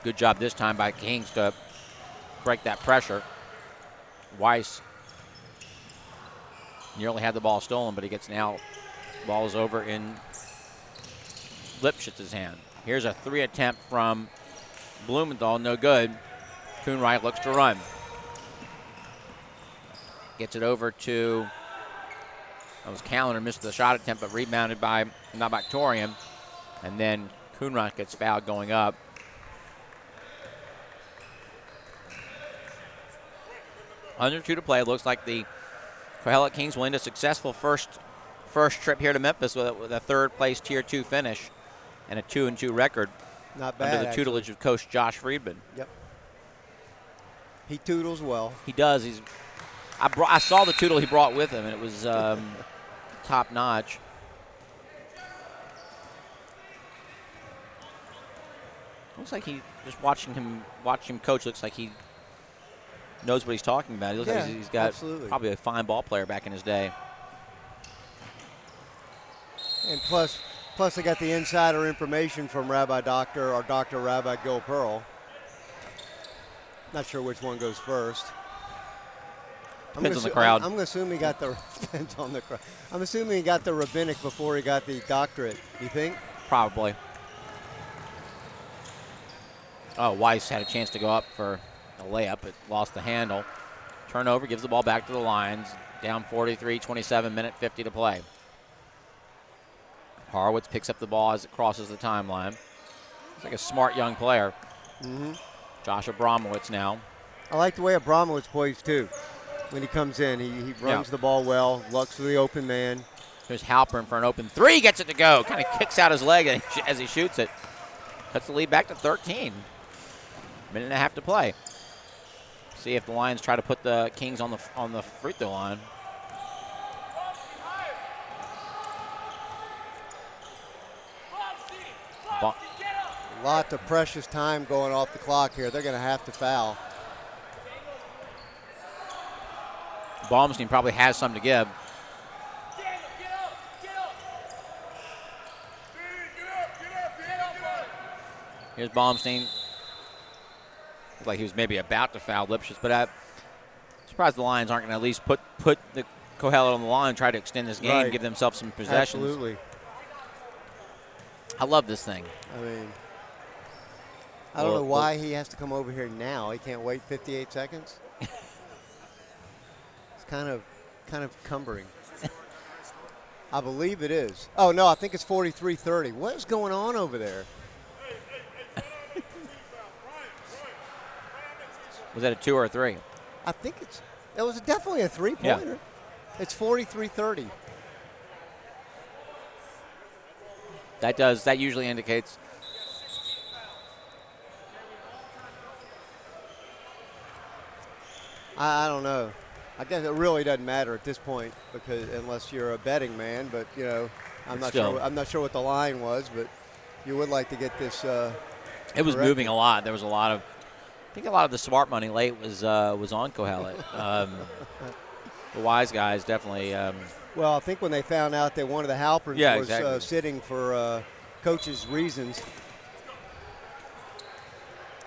Good job this time by Kings to break that pressure. Weiss nearly had the ball stolen, but he gets now. Ball is over in Lipschitz's hand. Here's a 3 attempt from Blumenthal, no good. Kuhnreich looks to run. Gets it over to, that was Calendar, missed the shot attempt, but rebounded by Nabaktorian. And then Kuhnreich gets fouled going up. Under 2 to play. It looks like the Kohelet Kings will end a successful first trip here to Memphis with a 3rd place Tier 2 finish and a 2-2 record. Not bad, under the tutelage of Coach Josh Friedman. Yep. He toodles well. He does. I saw the tootle he brought with him, and it was top notch. Looks like he, just watch him coach, looks like he knows what he's talking about. He looks like he's got probably a fine ball player back in his day. And plus I got the insider information from Dr. Rabbi Gil Pearl. Not sure which one goes first. Depends on the crowd. I'm assuming he got the depends on the crowd. I'm assuming he got the rabbinic before he got the doctorate. You think? Probably. Oh, Weiss had a chance to go up for a layup, but lost the handle. Turnover, gives the ball back to the Lions. Down 43-27, minute 50 to play. Horowitz picks up the ball as it crosses the timeline. He's like a smart young player. Josh Abramowitz now. I like the way Abramowitz plays too. When he comes in, he runs the ball well, looks for the open man. There's Halpern for an open 3, gets it to go. Kind of kicks out his leg as he shoots it. Cuts the lead back to 13. Minute and a half to play. See if the Lions try to put the Kings on the free throw line. Lots of precious time going off the clock here. They're going to have to foul. Baumstein probably has some to give. Here's Baumstein. Looks like he was maybe about to foul Lipschitz, but I'm surprised the Lions aren't going to at least put the Kohelet on the line and try to extend this game, give themselves some possessions. Absolutely. I love this thing. I mean, I don't know why he has to come over here now. He can't wait 58 seconds. It's kind of cumbering. I believe it is. Oh, no, I think it's 43-30. What is going on over there? Was that a 2 or a 3? I think that was definitely a three-pointer. Yeah. It's 43-30. That usually indicates. I don't know. I guess it really doesn't matter at this point because unless you're a betting man, but I'm not sure what the line was, but you would like to get this It was corrected. moving a lot. There was I think a lot of the smart money late was on Kohelet. The wise guys definitely. Well, I think when they found out that one of the Halperns Yeah, was exactly. sitting for coach's reasons.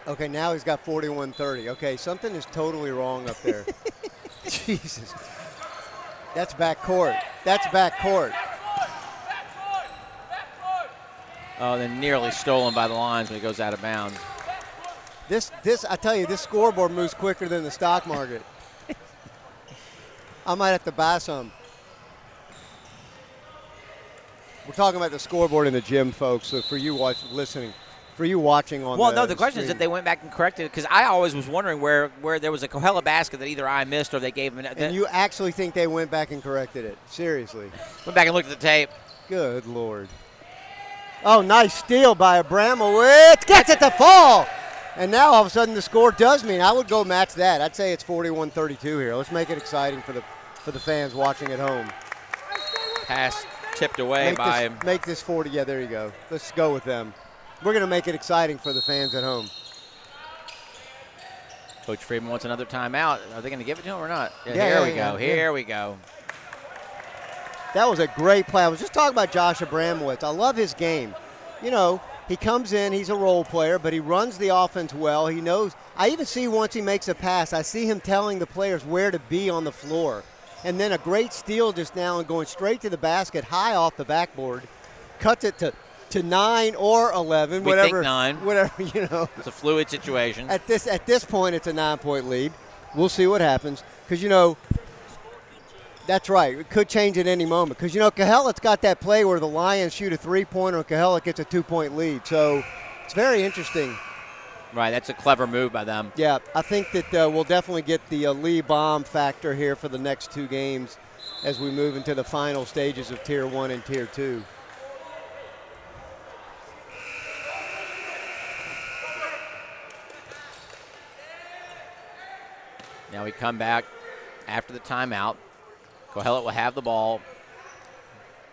Okay, now he's got 41-30. Okay, something is totally wrong up there. Jesus. That's back court. That's back court. Oh, then nearly stolen by the Lions when he goes out of bounds. This I tell you, this scoreboard moves quicker than the stock market. I might have to buy some. We're talking about the scoreboard in the gym, folks. So for you listening, for you watching on. Well, no, the question is if they went back and corrected it, because I always was wondering where there was a Kohelet basket that either I missed or they gave him. And you actually think they went back and corrected it? Seriously? Went back and looked at the tape. Good Lord. Oh, nice steal by Abramowitz. Gets it to fall. And now all of a sudden the score does mean I would go match that. I'd say it's 41-32 here. Let's make it exciting for the fans watching at home. Pass tipped away by him. Make this 40. Yeah, there you go. Let's go with them. We're going to make it exciting for the fans at home. Coach Freeman wants another timeout. Are they going to give it to him or not? Yeah, Here we go. That was a great play. I was just talking about Josh Abramowitz. I love his game. You know, he comes in, he's a role player, but he runs the offense well. He knows. I even see once he makes a pass, I see him telling the players where to be on the floor. And then a great steal just now and going straight to the basket, high off the backboard, cuts it to 9 or 11, We whatever. think 9. Whatever, you know. It's a fluid situation. At this point, it's a 9-point lead. We'll see what happens because, you know, that's right. It could change at any moment because, you know, Kohelet's got that play where the Lions shoot a 3-pointer and Kohelet gets a 2-point lead. So it's very interesting. Right, that's a clever move by them. Yeah, I think that we'll definitely get the Lee bomb factor here for the next 2 games as we move into the final stages of Tier 1 and Tier 2. Now we come back after the timeout. Kohelet will have the ball.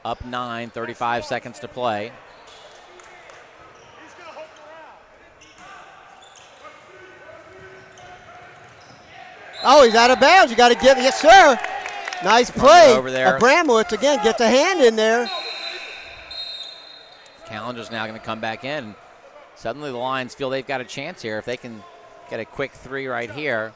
Up 9, 35 seconds to play. Oh, he's out of bounds. You got to give. Yes, sir. Nice play. Over there. Abramowitz again gets a hand in there. Calendar's now going to come back in. Suddenly the Lions feel they've got a chance here. If they can get a quick 3 right here,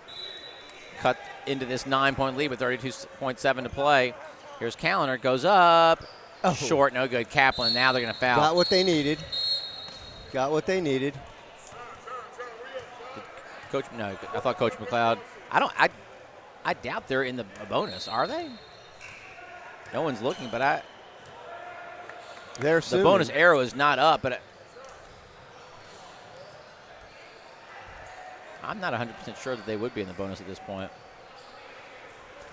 cut into this 9-point lead with 32.7 to play. Here's Calendar. Goes up. Oh. Short, no good. Kaplan, now they're going to foul. Got what they needed. Coach, no, I thought Coach McLeod. I doubt they're in the bonus, are they? No one's looking, but They're the bonus arrow is not up, but I'm not 100% sure that they would be in the bonus at this point.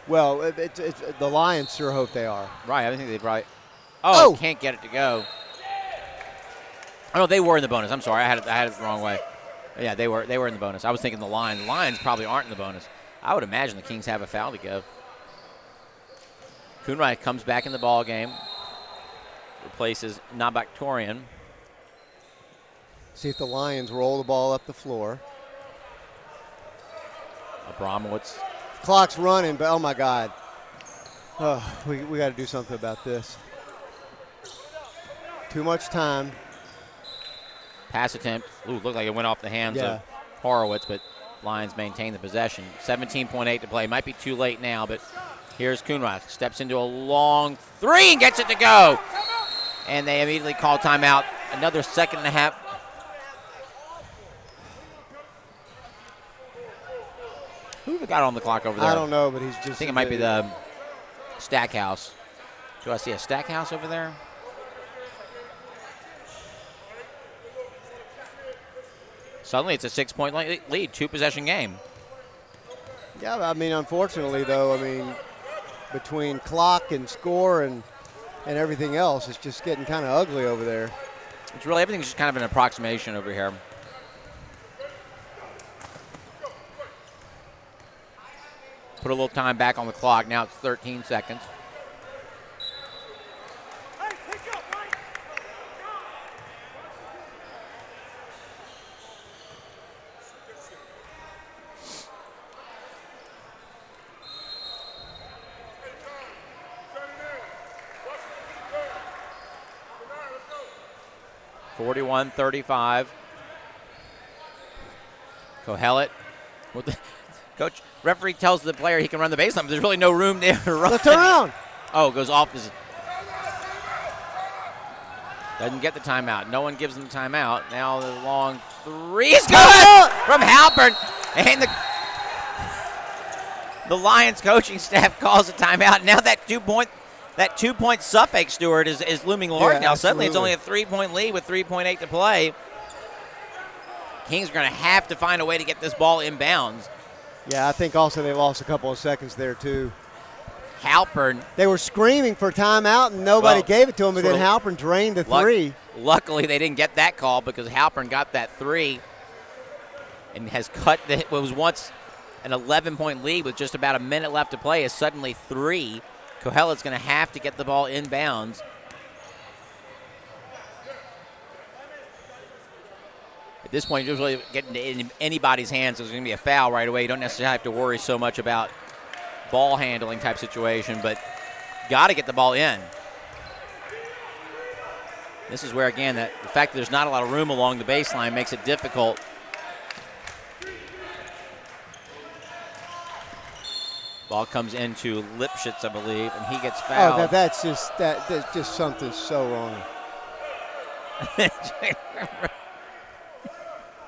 Well, it's the Lions sure hope they are. Right, I think they probably. Oh, can't get it to go. Oh no, they were in the bonus. I'm sorry, I had it the wrong way. Yeah, they were in the bonus. I was thinking the Lions. The Lions probably aren't in the bonus. I would imagine the Kings have a foul to give. Coonwright comes back in the ball game. Replaces Nabaktorian. See if the Lions roll the ball up the floor. Abramowitz. Clock's running, but oh my God. Oh, we got to do something about this. Too much time. Pass attempt. Ooh, looked like it went off the hands of Horowitz, but Lions maintain the possession. 17.8 to play. Might be too late now, but here's Coonrod. Steps into a long 3 and gets it to go. And they immediately call timeout. Another second and a half. Who have we got on the clock over there? I don't know, but he's just. I think it might be the Stackhouse. Do I see a Stackhouse over there? Suddenly it's a 6-point lead, 2-possession game. Yeah, I mean, unfortunately, though, I mean, between clock and score and everything else, it's just getting kind of ugly over there. It's really, everything's just kind of an approximation over here. Put a little time back on the clock. Now it's 13 seconds. 41-35. Kohelet. With the coach, referee tells the player he can run the baseline, but there's really no room there to run. Let's turn around. Oh, goes off his. Doesn't get the timeout. No one gives him the timeout. Now the long three is good from Halpern. And the Lions coaching staff calls a timeout. Now that 2-point suffix, Stewart, is looming large now. Suddenly it's only a 3-point lead with 3.8 to play. Kings are going to have to find a way to get this ball inbounds. Yeah, I think also they lost a couple of seconds there, too. Halpern. They were screaming for timeout, and nobody gave it to them, but then Halpern drained the three. Luckily, they didn't get that call because Halpern got that three and has cut what was once an 11-point lead with just about a minute left to play is suddenly 3. Kohelet's going to have to get the ball inbounds. At this point, you're really getting in anybody's hands. There's going to be a foul right away. You don't necessarily have to worry so much about ball handling type situation, but got to get the ball in. This is where, again, the fact that there's not a lot of room along the baseline makes it difficult. Ball comes into Lipschitz, I believe, and he gets fouled. Oh, that's just something so wrong.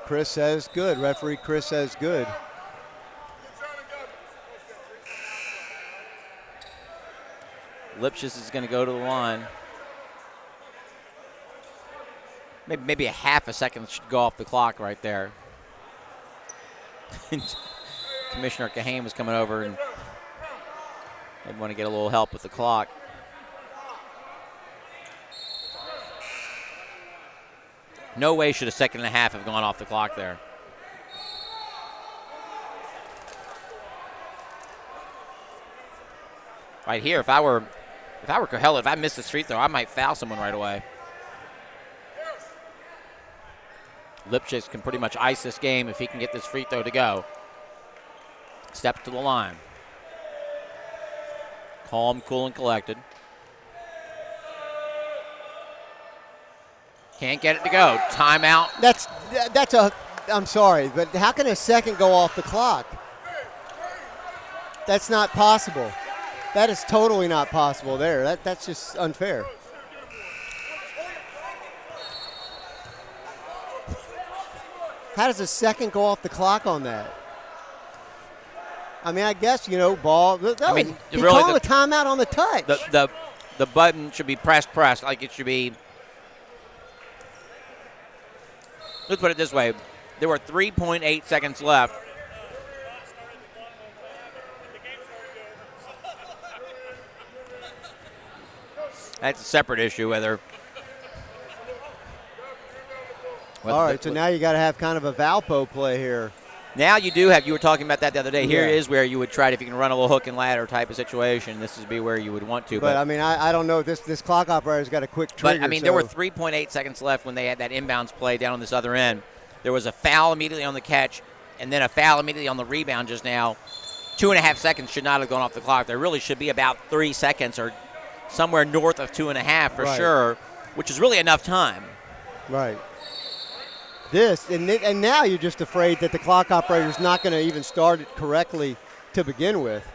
Chris says good. Referee Chris says good. Lipschitz is going to go to the line. Maybe a half a second should go off the clock right there. Commissioner Kahane was coming over and they want to get a little help with the clock. No way should a second and a half have gone off the clock there. Right here, if I were Kohelet, if I missed this free throw, I might foul someone right away. Lipschitz can pretty much ice this game if he can get this free throw to go. Step to the line. Calm, cool, and collected. Can't get it to go. Timeout. I'm sorry, but how can a second go off the clock? That's not possible. That is totally not possible there. That's just unfair. How does a second go off the clock on that? I mean, I guess, ball. No, I mean, he really called a timeout on the touch. The button should be pressed. Like it should be. Let's put it this way. There were 3.8 seconds left. That's a separate issue whether all right, so now you got to have kind of a Valpo play here. Now you do have, you were talking about that the other day. Here is where you would try it if you can run a little hook and ladder type of situation. This would be where you would want to. But I mean, I don't know. This clock operator's got a quick trigger. But, I mean, there were 3.8 seconds left when they had that inbounds play down on this other end. There was a foul immediately on the catch and then a foul immediately on the rebound just now. 2.5 seconds should not have gone off the clock. There really should be about 3 seconds or somewhere north of 2.5 for sure, which is really enough time. Right. And now you're just afraid that the clock operator's not going to even start it correctly to begin with.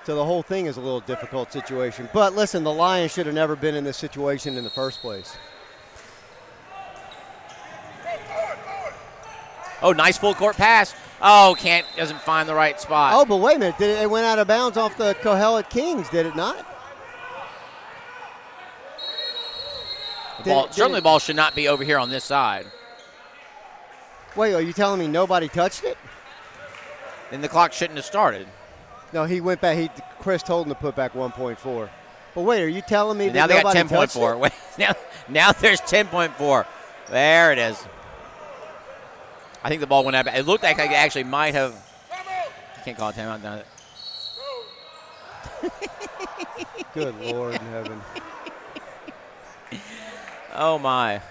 So the whole thing is a little difficult situation. But listen, the Lions should have never been in this situation in the first place. Oh, nice full court pass. Oh, doesn't find the right spot. Oh, but wait a minute. It went out of bounds off the Kohelet Kings, did it not? The ball should not be over here on this side. Wait, are you telling me nobody touched it? Then the clock shouldn't have started. No, he went back. Chris told him to put back 1.4. But wait, are you telling me now that they nobody got touched 10.4. it? Now there's 10.4. There it is. I think the ball went out. It looked like it actually might have. I can't call it timeout. Down it. Good Lord in heaven. Oh, my.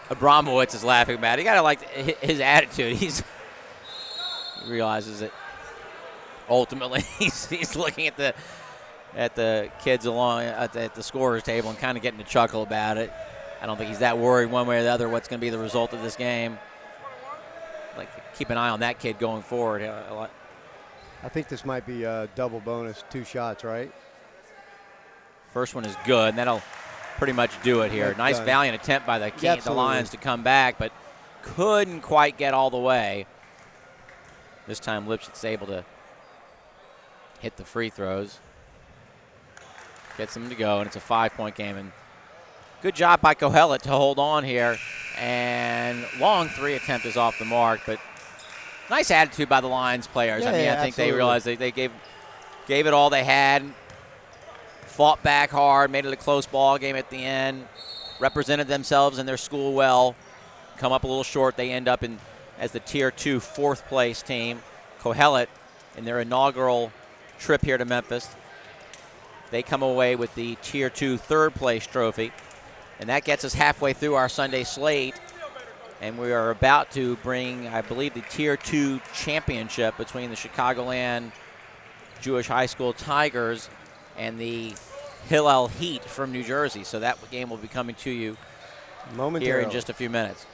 Abramowitz is laughing about it. You got to like his attitude. He realizes that ultimately he's looking at the kids along at the scorer's table and kind of getting a chuckle about it. I don't think he's that worried one way or the other what's going to be the result of this game. Like, keep an eye on that kid going forward. I think this might be a double bonus, 2 shots, right? First one is good, and that'll pretty much do it here. That's Nice done. valiant attempt by the Absolutely. Lions to come back, but couldn't quite get all the way. This time Lipschitz able to hit the free throws. Gets them to go, and it's a 5-point game. And good job by Kohelet to hold on here. And long 3 attempt is off the mark, but nice attitude by the Lions players. Yeah, I mean, yeah, I think absolutely. they realized they gave it all they had, fought back hard, made it a close ball game at the end, represented themselves and their school well, come up a little short. They end up in as the Tier 2 4th place team. Kohelet, in their inaugural trip here to Memphis, they come away with the Tier 2 3rd place trophy. And that gets us halfway through our Sunday slate. And we are about to bring, I believe, the Tier 2 championship between the Chicagoland Jewish High School Tigers and the Hillel Heat from New Jersey. So that game will be coming to you here Momentarily. in just a few minutes.